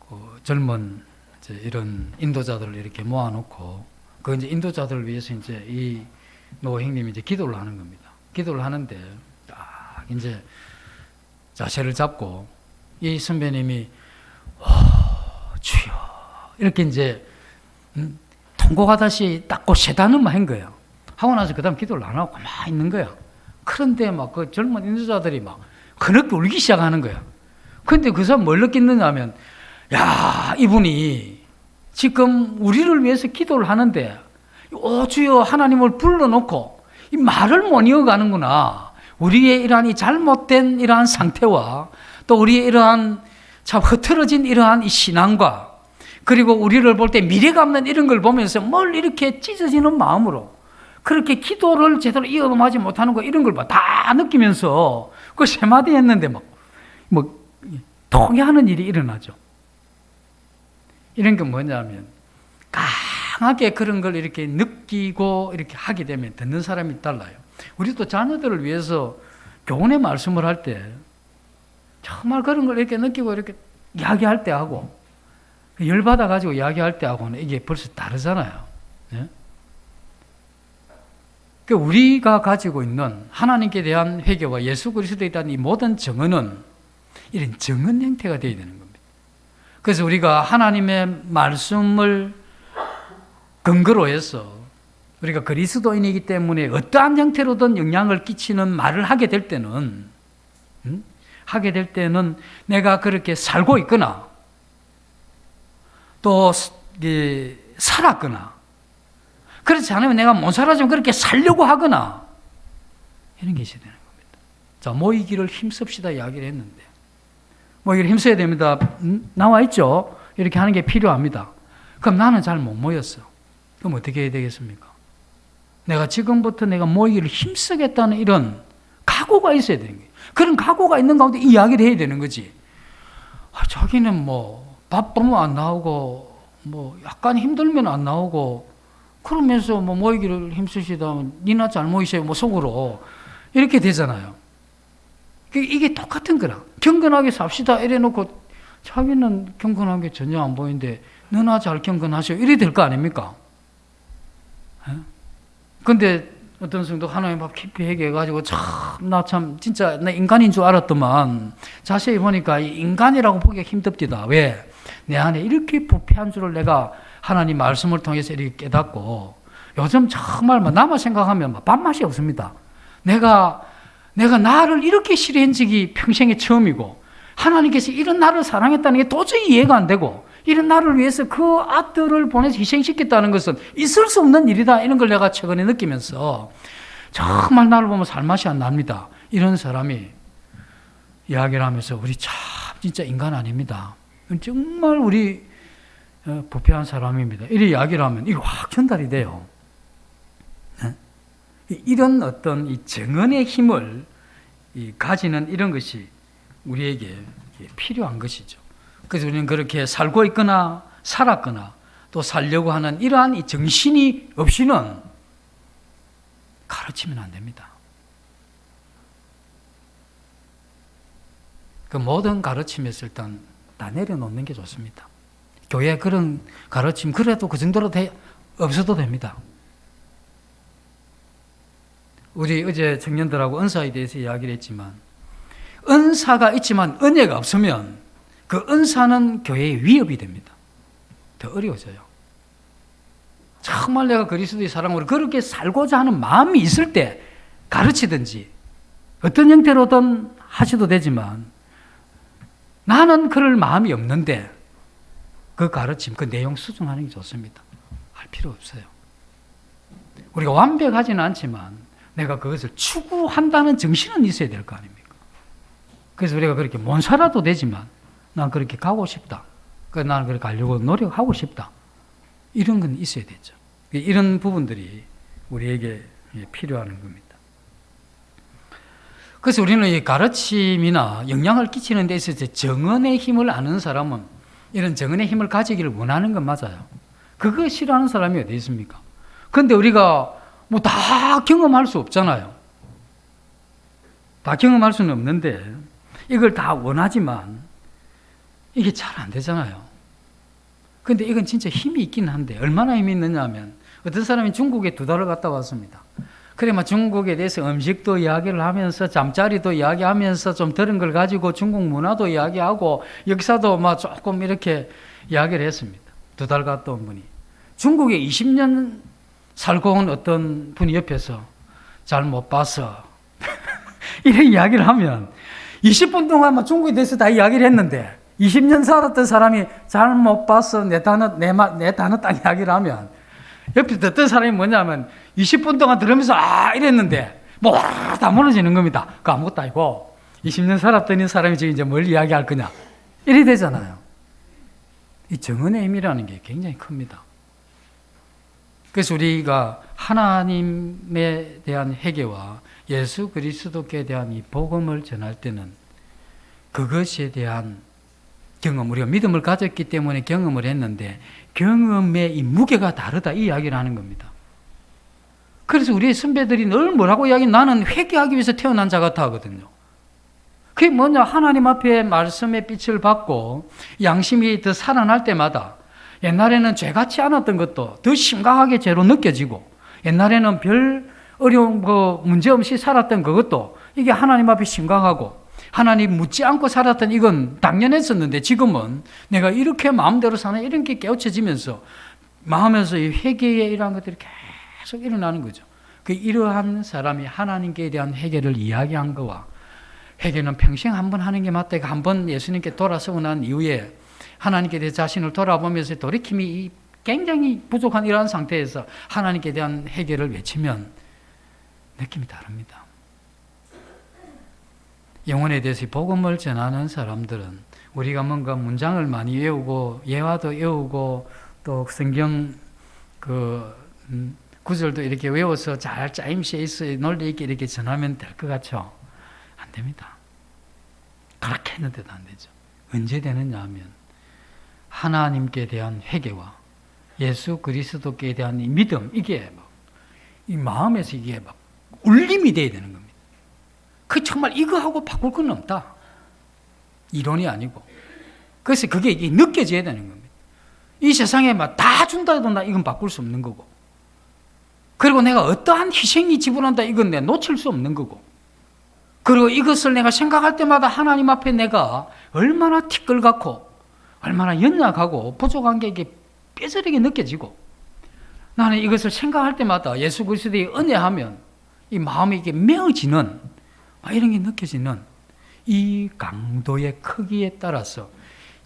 그 젊은 이제 이런 인도자들을 이렇게 모아놓고 그 이제 인도자들을 위해서 이제 이 노 형님이 이제 기도를 하는 겁니다. 기도를 하는데 딱 이제 자세를 잡고 이 선배님이 주여 이렇게 이제 통곡하다시 딱 그 세단음만 한 거예요. 하고 나서 그 다음 기도를 안 하고 가만히 있는 거야. 그런데 막 그 젊은 인도자들이 막 그렇게 울기 시작하는 거야. 근데 그 사람 뭘 느꼈느냐 하면 야 이분이 지금 우리를 위해서 기도를 하는데 주여 하나님을 불러놓고 이 말을 못 이어가는구나. 우리의 이러한 이 잘못된 이러한 상태와 또 우리의 이러한 참 흐트러진 이러한 이 신앙과 그리고 우리를 볼 때 미래가 없는 이런 걸 보면서 뭘 이렇게 찢어지는 마음으로 그렇게 기도를 제대로 이어가지 못하는 거 이런 걸 다 느끼면서 그 세 마디 했는데 뭐 통해하는 일이 일어나죠. 이런 게 뭐냐면 강하게 그런 걸 이렇게 느끼고 이렇게 하게 되면 듣는 사람이 달라요. 우리도 자녀들을 위해서 교훈의 말씀을 할 때 정말 그런 걸 이렇게 느끼고 이렇게 이야기할 때 하고 열받아 가지고 이야기할 때 하고는 이게 벌써 다르잖아요. 네? 그러니까 우리가 가지고 있는 하나님께 대한 회개와 예수 그리스도에 대한 이 모든 정언은 이런 정언 형태가 되어야 되는 겁니다. 그래서 우리가 하나님의 말씀을 근거로 해서 우리가 그리스도인이기 때문에 어떠한 형태로든 영향을 끼치는 말을 하게 될 때는 내가 그렇게 살고 있거나 또 살았거나 그렇지 않으면 내가 못 살아지면 그렇게 살려고 하거나 이런 게 있어야 되는 겁니다. 자, 모이기를 힘씁시다 이야기를 했는데 모이기를 힘써야 됩니다. 나와 있죠? 이렇게 하는 게 필요합니다. 그럼 나는 잘 못 모였어. 그럼 어떻게 해야 되겠습니까? 내가 지금부터 내가 모이기를 힘쓰겠다는 이런 각오가 있어야 되는 거예요. 그런 각오가 있는 가운데 이야기를 해야 되는 거지. 자기는 뭐 바쁘면 안 나오고 뭐 약간 힘들면 안 나오고 그러면서 뭐 모이기를 힘쓰시다 니나 잘 모이세요 뭐 속으로 이렇게 되잖아요. 이게 똑같은 거라. 경건하게 삽시다 이래 놓고 자기는 경건하게 전혀 안 보이는데 너나 잘 경건하세요 이래 될 거 아닙니까? 근데 어떤 성도 하나님 앞 깊이 회개해가지고 나 진짜 나 인간인 줄 알았더만 자세히 보니까 인간이라고 보기가 힘듭니다. 왜? 내 안에 이렇게 부패한 줄을 내가 하나님 말씀을 통해서 이렇게 깨닫고 요즘 정말 나만 생각하면 밥맛이 없습니다. 내가 나를 이렇게 싫어한 적이 평생에 처음이고 하나님께서 이런 나를 사랑했다는 게 도저히 이해가 안 되고 이런 나를 위해서 그 아들을 보내서 희생시켰다는 것은 있을 수 없는 일이다. 이런 걸 내가 최근에 느끼면서 정말 나를 보면 살맛이 안 납니다. 이런 사람이 이야기를 하면서 우리 참 진짜 인간 아닙니다. 정말 우리 부패한 사람입니다. 이런 이야기를 하면 이거 확 전달이 돼요. 이런 어떤 이 정언의 힘을 가지는 이런 것이 우리에게 필요한 것이죠. 그래서 우리는 그렇게 살고 있거나 살았거나 또 살려고 하는 이러한 이 정신이 없이는 가르치면 안 됩니다. 그 모든 가르침에서 일단 다 내려놓는 게 좋습니다. 교회 그런 가르침 그래도 그 정도로 없어도 됩니다. 우리 어제 청년들하고 은사에 대해서 이야기를 했지만 은사가 있지만 은혜가 없으면 그 은사는 교회의 위협이 됩니다. 더 어려워져요. 정말 내가 그리스도의 사랑으로 그렇게 살고자 하는 마음이 있을 때 가르치든지 어떤 형태로든 하셔도 되지만 나는 그럴 마음이 없는데 그 가르침, 그 내용 수정하는 게 좋습니다. 할 필요 없어요. 우리가 완벽하지는 않지만 내가 그것을 추구한다는 정신은 있어야 될 거 아닙니까? 그래서 우리가 그렇게 못 살아도 되지만 난 그렇게 가고 싶다. 나는 그렇게 가려고 노력하고 싶다. 이런 건 있어야 되죠. 이런 부분들이 우리에게 필요한 겁니다. 그래서 우리는 이 가르침이나 영향을 끼치는 데 있어서 정언의 힘을 아는 사람은 이런 정언의 힘을 가지기를 원하는 건 맞아요. 그거 싫어하는 사람이 어디 있습니까? 그런데 우리가 뭐 다 경험할 수 없잖아요. 다 경험할 수는 없는데 이걸 다 원하지만 이게 잘 안 되잖아요. 근데 이건 진짜 힘이 있긴 한데 얼마나 힘이 있느냐 하면 어떤 사람이 중국에 2달을 갔다 왔습니다. 그래 막 중국에 대해서 음식도 이야기를 하면서 잠자리도 이야기하면서 좀 들은 걸 가지고 중국 문화도 이야기하고 역사도 막 조금 이렇게 이야기를 했습니다. 2달 갔다 온 분이. 중국에 20년 살고 온 어떤 분이 옆에서 잘 못 봤어. 이런 이야기를 하면 20분 동안 막 중국에 대해서 다 이야기를 했는데 20년 살았던 사람이 잘 못 봤어. 내 단어 딱 이야기를 하면 옆에 듣던 사람이 뭐냐면 20분 동안 들으면서 이랬는데 뭐 다 무너지는 겁니다. 그 아무것도 아니고 20년 살았던 이 사람이 지금 이제 뭘 이야기할 거냐 이래 되잖아요. 이 정언의 힘이라는 게 굉장히 큽니다. 그래서 우리가 하나님에 대한 회개와 예수 그리스도께 대한 이 복음을 전할 때는 그것에 대한 경험, 우리가 믿음을 가졌기 때문에 경험을 했는데 경험의 이 무게가 다르다 이 이야기를 하는 겁니다. 그래서 우리의 선배들이 늘 뭐라고 이야기하면 나는 회개하기 위해서 태어난 자 같아 하거든요. 그게 뭐냐, 하나님 앞에 말씀의 빛을 받고 양심이 더 살아날 때마다 옛날에는 죄같지 않았던 것도 더 심각하게 죄로 느껴지고 옛날에는 별 어려운 거 문제 없이 살았던 그것도 이게 하나님 앞에 심각하고 하나님 묻지 않고 살았던 이건 당연했었는데 지금은 내가 이렇게 마음대로 사는 이런 게 깨우쳐지면서 마음에서 이 회개에 이러한 것들이 계속 일어나는 거죠. 그 이러한 사람이 하나님께 대한 회개를 이야기한 거와 회개는 평생 한 번 하는 게 맞다. 한 번 예수님께 돌아서고 난 이후에 하나님께 대해 자신을 돌아보면서 돌이킴이 굉장히 부족한 이러한 상태에서 하나님께 대한 회개를 외치면 느낌이 다릅니다. 영혼에 대해서 복음을 전하는 사람들은 우리가 뭔가 문장을 많이 외우고 예화도 외우고 또 성경 구절도 이렇게 외워서 잘 짜임새 있어 논리 있게 이렇게 전하면 될 것 같죠? 안 됩니다. 그렇게 했는데도 안 되죠. 언제 되느냐 하면 하나님께 대한 회개와 예수 그리스도께 대한 이 믿음, 이게 막 이 마음에서 이게 막 울림이 돼야 되는 겁니다. 그 정말 이거하고 바꿀 건 없다. 이론이 아니고. 그래서 그게 이게 느껴져야 되는 겁니다. 이 세상에 막 다 준다 해도 나 이건 바꿀 수 없는 거고. 그리고 내가 어떠한 희생이 지불한다 이건 내가 놓칠 수 없는 거고. 그리고 이것을 내가 생각할 때마다 하나님 앞에 내가 얼마나 티끌같고 얼마나 연약하고 부족한 게 이게 뼈저리게 느껴지고 나는 이것을 생각할 때마다 예수 그리스도의 은혜하면 이 마음이 이게 메어지는 이런 게 느껴지는 이 강도의 크기에 따라서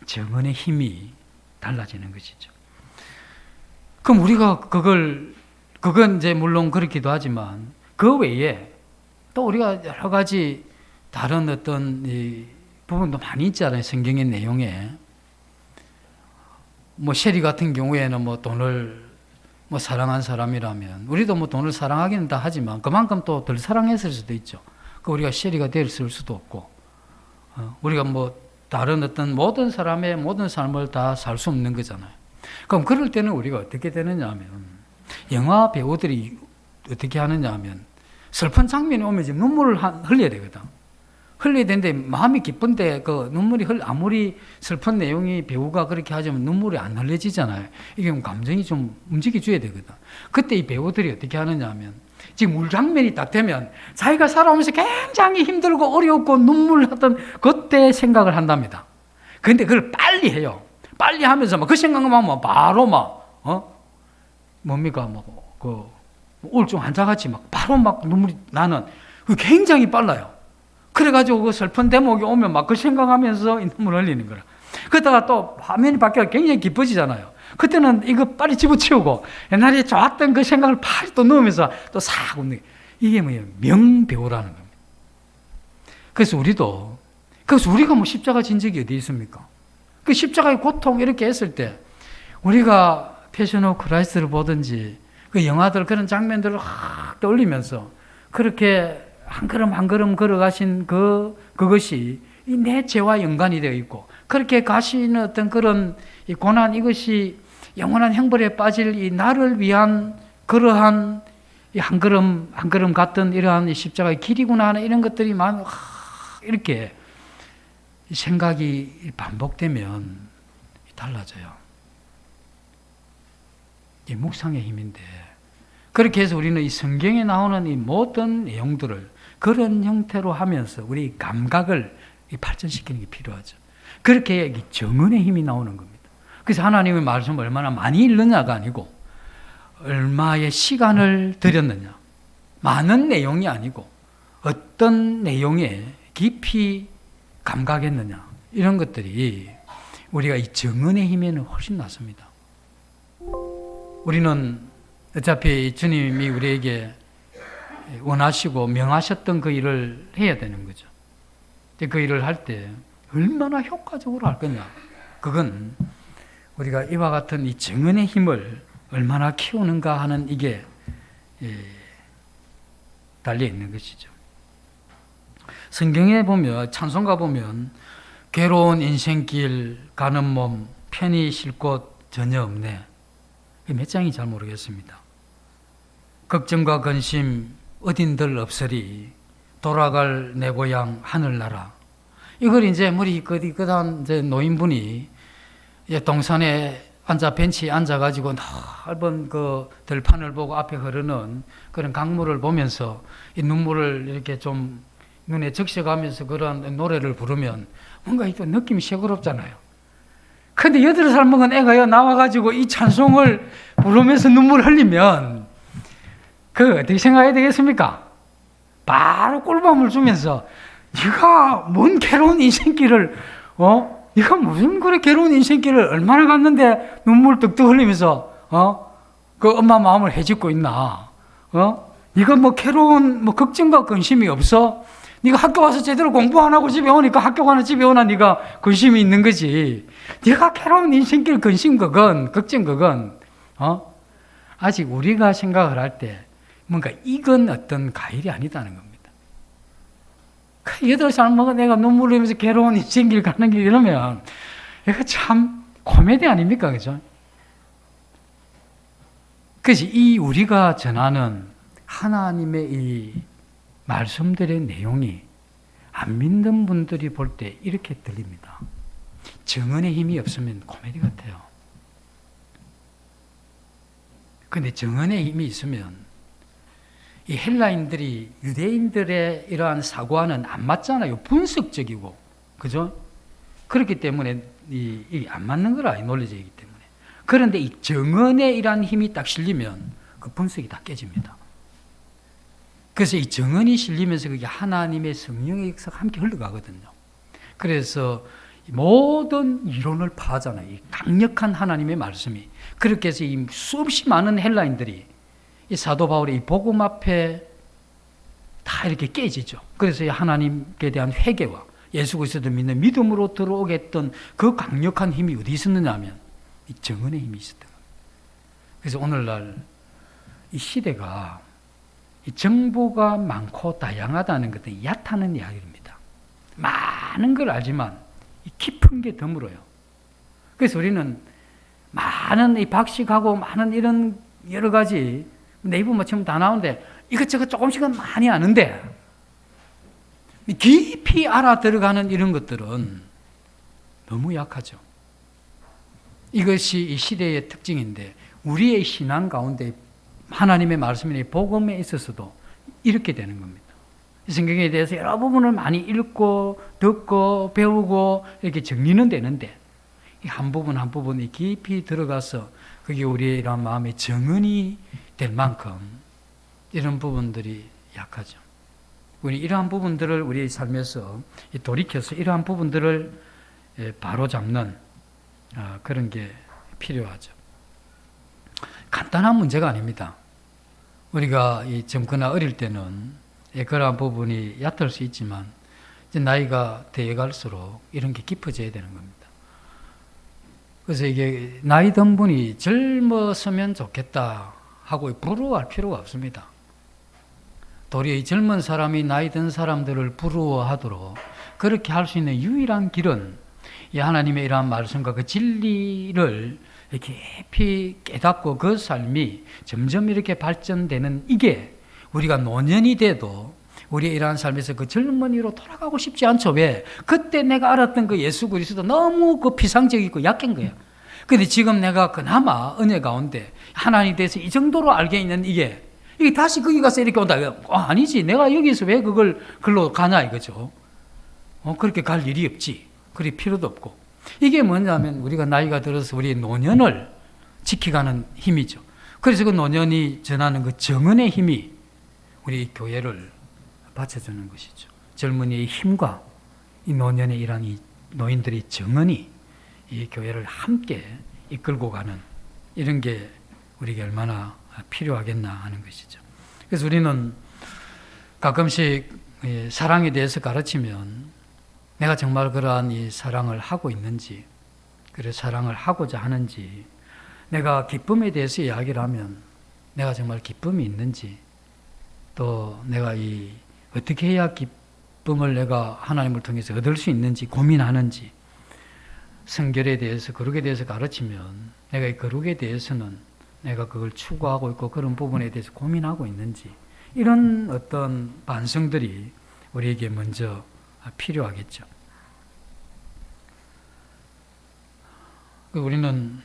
정언의 힘이 달라지는 것이죠. 그럼 우리가 그건 이제 물론 그렇기도 하지만 그 외에 또 우리가 여러 가지 다른 어떤 이 부분도 많이 있잖아요. 성경의 내용에. 뭐 셰리 같은 경우에는 뭐 돈을 뭐 사랑한 사람이라면 우리도 뭐 돈을 사랑하기는 다 하지만 그만큼 또 덜 사랑했을 수도 있죠. 그 우리가 셰리가 됐을 수도 없고 우리가 뭐 다른 어떤 모든 사람의 모든 삶을 다 살 수 없는 거잖아요. 그럼 그럴 때는 우리가 어떻게 되느냐 하면, 영화 배우들이 어떻게 하느냐 하면, 슬픈 장면이 오면 지금 눈물을 흘려야 되거든. 흘려야 되는데 마음이 기쁜데 그 눈물이 아무리 슬픈 내용이 배우가 그렇게 하자면 눈물이 안 흘려지잖아요. 이게 감정이 좀 움직여줘야 되거든. 그때 이 배우들이 어떻게 하느냐 하면, 지금 울 장면이 딱 되면 자기가 살아오면서 굉장히 힘들고 어렵고 눈물 났던 그때 생각을 한답니다. 근데 그걸 빨리 해요. 빨리 하면서 막 그 생각만 하면 바로 막, 뭡니까, 우울증 환자같이 막 바로 막 눈물이 나는, 그게 굉장히 빨라요. 그래가지고 그 슬픈 대목이 오면 막 그 생각하면서 눈물 흘리는 거라. 그러다가 또 화면이 바뀌어 굉장히 기뻐지잖아요. 그때는 이거 빨리 집어치우고 옛날에 좋았던 그 생각을 빨리 또 넣으면서 또 싹 웃는, 이게 뭐예요? 명배우라는 겁니다. 그래서 우리가 뭐 십자가 진 적이 어디 있습니까? 그 십자가의 고통 이렇게 했을 때 우리가 패션 오브 크라이스트를 보든지 그 영화들 그런 장면들을 확 떠올리면서 그렇게 한 걸음 한 걸음 걸어가신 그것이 내 죄와 연관이 되어 있고, 그렇게 가시는 어떤 그런 이 고난, 이것이 영원한 형벌에 빠질 이 나를 위한 그러한 이 한 걸음 한 걸음 같은 이러한 이 십자가의 길이구나 하는 이런 것들이 마음에 이렇게 생각이 반복되면 달라져요. 이 묵상의 힘인데, 그렇게 해서 우리는 이 성경에 나오는 이 모든 내용들을 그런 형태로 하면서 우리 감각을 발전시키는 게 필요하죠. 그렇게 정언의 힘이 나오는 겁니다. 그래서 하나님의 말씀을 얼마나 많이 읽느냐가 아니고 얼마의 시간을 들였느냐, 많은 내용이 아니고 어떤 내용에 깊이 감각했느냐, 이런 것들이 우리가 이 정언의 힘에는 훨씬 낫습니다. 우리는 어차피 주님이 우리에게 원하시고 명하셨던 그 일을 해야 되는 거죠. 그 일을 할 때 얼마나 효과적으로 할 거냐, 그건 우리가 이와 같은 이 정언의 힘을 얼마나 키우는가 하는 이게 달려 있는 것이죠. 성경에 보면, 찬송가 보면 괴로운 인생길 가는 몸 편히 쉴 곳 전혀 없네. 몇 장이 잘 모르겠습니다. 걱정과 근심 어딘들 없으리 돌아갈 내 고향 하늘나라. 이걸 이제 우리 그다음 이제 노인분이 동산에 벤치에 앉아가지고 넓은 그 들판을 보고 앞에 흐르는 그런 강물을 보면서 이 눈물을 이렇게 좀 눈에 적셔가면서 그런 노래를 부르면 뭔가 또 느낌이 새그럽잖아요. 근데 8살 먹은 애가요 나와가지고 이 찬송을 부르면서 눈물 흘리면 어떻게 생각해야 되겠습니까? 바로 꿀밤을 주면서 네가 뭔 괴로운 인생길을 네가 무슨 그래 괴로운 인생길을 얼마나 갔는데 눈물 뚝뚝 흘리면서 그 엄마 마음을 해집고 있나? 네가 뭐 괴로운 걱정과 근심이 없어? 네가 학교 와서 제대로 공부 안 하고 집에 오니까 학교 가는 집에 오나 네가 근심이 있는 거지. 네가 괴로운 인생길 근심 그건 걱정 그건 아직 우리가 생각을 할 때 뭔가 이건 어떤 과일이 아니다는 겁니다. 8살 먹은 내가 눈물 흘리면서 괴로운 인생길 가는 길 이러면 이거 참 코미디 아닙니까? 그죠? 그래서 이 우리가 전하는 하나님의 이 말씀들의 내용이 안 믿는 분들이 볼 때 이렇게 들립니다. 정언의 힘이 없으면 코미디 같아요. 그런데 정언의 힘이 있으면 이 헬라인들이 유대인들의 이러한 사고와는 안 맞잖아요. 분석적이고, 그죠? 그렇기 때문에 이 안 맞는 거라, 이 논리적이기 때문에. 그런데 이 정언의 이러한 힘이 딱 실리면 그 분석이 다 깨집니다. 그래서 이 정언이 실리면서 그게 하나님의 성령의 역사가 함께 흘러가거든요. 그래서 모든 이론을 파잖아요. 이 강력한 하나님의 말씀이. 그렇게 해서 이 수없이 많은 헬라인들이 이 사도 바울의 이 복음 앞에 다 이렇게 깨지죠. 그래서 이 하나님께 대한 회개와 예수 그리스도를 믿는 믿음으로 들어오게 했던 그 강력한 힘이 어디 있었느냐 하면 이 정언의 힘이 있었다. 그래서 오늘날 이 시대가 이 정보가 많고 다양하다는 것은 얕다는 이야기입니다. 많은 걸 알지만 깊은 게 드물어요. 그래서 우리는 많은 이 박식하고 많은 이런 여러 가지 네이버 뭐 지금 다 나오는데 이것저것 조금씩은 많이 아는데 깊이 알아 들어가는 이런 것들은 너무 약하죠. 이것이 이 시대의 특징인데 우리의 신앙 가운데 하나님의 말씀이 복음에 있어서도 이렇게 되는 겁니다. 이 성경에 대해서 여러 부분을 많이 읽고 듣고 배우고 이렇게 정리는 되는데 한 부분 한 부분이 깊이 들어가서 그게 우리의 이런 마음의 정은이 될 만큼 이런 부분들이 약하죠. 우리 이러한 부분들을 우리의 삶에서 돌이켜서 이러한 부분들을 바로 잡는 그런 게 필요하죠. 간단한 문제가 아닙니다. 우리가 이 젊거나 어릴 때는 그러한 부분이 얕을 수 있지만 이제 나이가 되어갈수록 이런 게 깊어져야 되는 겁니다. 그래서 이게 나이 든 분이 젊었으면 좋겠다 하고 부러워할 필요가 없습니다. 도리어 이 젊은 사람이 나이 든 사람들을 부러워하도록 그렇게 할 수 있는 유일한 길은 이 하나님의 이러한 말씀과 그 진리를 깊이 깨닫고 그 삶이 점점 이렇게 발전되는 이게 우리가 노년이 돼도 우리의 이러한 삶에서 그 젊은이로 돌아가고 싶지 않죠. 왜? 그때 내가 알았던 그 예수 그리스도 너무 그 피상적이고 약한 거야. 근데 지금 내가 그나마 은혜 가운데 하나님에 대해서 이 정도로 알게 있는 이게 다시 거기 가서 이렇게 온다. 아니지. 내가 여기서 왜 글로 가냐 이거죠. 그렇게 갈 일이 없지. 그리 필요도 없고. 이게 뭐냐면 우리가 나이가 들어서 우리의 노년을 지켜가는 힘이죠. 그래서 그 노년이 전하는 그 정은의 힘이 우리 교회를 받쳐주는 것이죠. 젊은이의 힘과 이 노년의 이런 이 노인들의 정은이 이 교회를 함께 이끌고 가는 이런 게 우리에게 얼마나 필요하겠나 하는 것이죠. 그래서 우리는 가끔씩 사랑에 대해서 가르치면 내가 정말 그러한 이 사랑을 하고 있는지, 그래 사랑을 하고자 하는지, 내가 기쁨에 대해서 이야기를 하면 내가 정말 기쁨이 있는지, 또 내가 어떻게 해야 기쁨을 내가 하나님을 통해서 얻을 수 있는지 고민하는지, 성결에 대해서 거룩에 대해서 가르치면 내가 이 거룩에 대해서는 내가 그걸 추구하고 있고 그런 부분에 대해서 고민하고 있는지, 이런 어떤 반성들이 우리에게 먼저 필요하겠죠. 우리는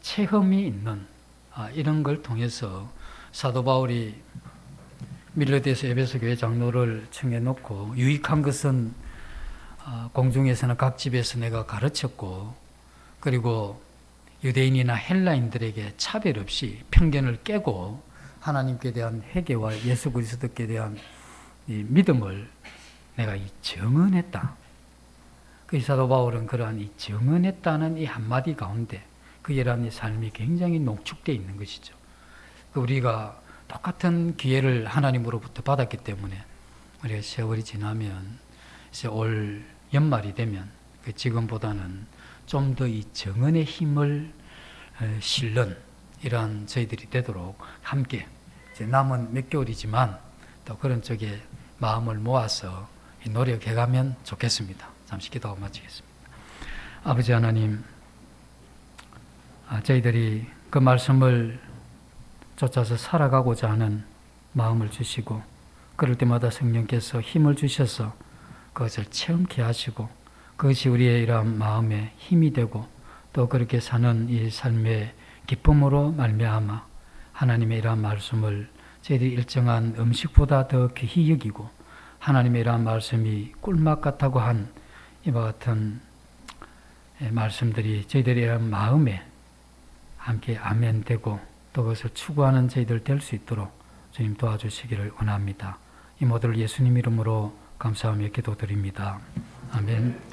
체험이 있는 이런 걸 통해서 사도 바울이 밀레드에서 에베소 교회 장로를 청해놓고 유익한 것은 공중에서나 각 집에서 내가 가르쳤고, 그리고 유대인이나 헬라인들에게 차별 없이 편견을 깨고 하나님께 대한 회개와 예수 그리스도께 대한 이 믿음을 내가 정언했다. 그 사도 바울은 그러한 이 정언했다는 이 한마디 가운데 그의 삶이 굉장히 농축되어 있는 것이죠. 우리가 똑같은 기회를 하나님으로부터 받았기 때문에 우리가 세월이 지나면 이제 올 연말이 되면 지금보다는 좀 더 이 정언의 힘을 실는 이러한 저희들이 되도록 함께 이제 남은 몇 개월이지만 또 그런 쪽에 마음을 모아서 노력해가면 좋겠습니다. 잠시 기도하고 마치겠습니다. 아버지 하나님, 저희들이 그 말씀을 쫓아서 살아가고자 하는 마음을 주시고, 그럴 때마다 성령께서 힘을 주셔서 그것을 체험케 하시고, 그것이 우리의 이러한 마음에 힘이 되고, 또 그렇게 사는 이 삶의 기쁨으로 말미암아 하나님의 이러한 말씀을 저희들이 일정한 음식보다 더 귀히 여기고, 하나님의 이러한 말씀이 꿀맛 같다고 한 이와 같은 말씀들이 저희들의 이러한 마음에 함께 아멘 되고, 또 그것을 추구하는 저희들 될 수 있도록 주님 도와주시기를 원합니다. 이 모든 예수님 이름으로 감사하며 기도드립니다. 아멘.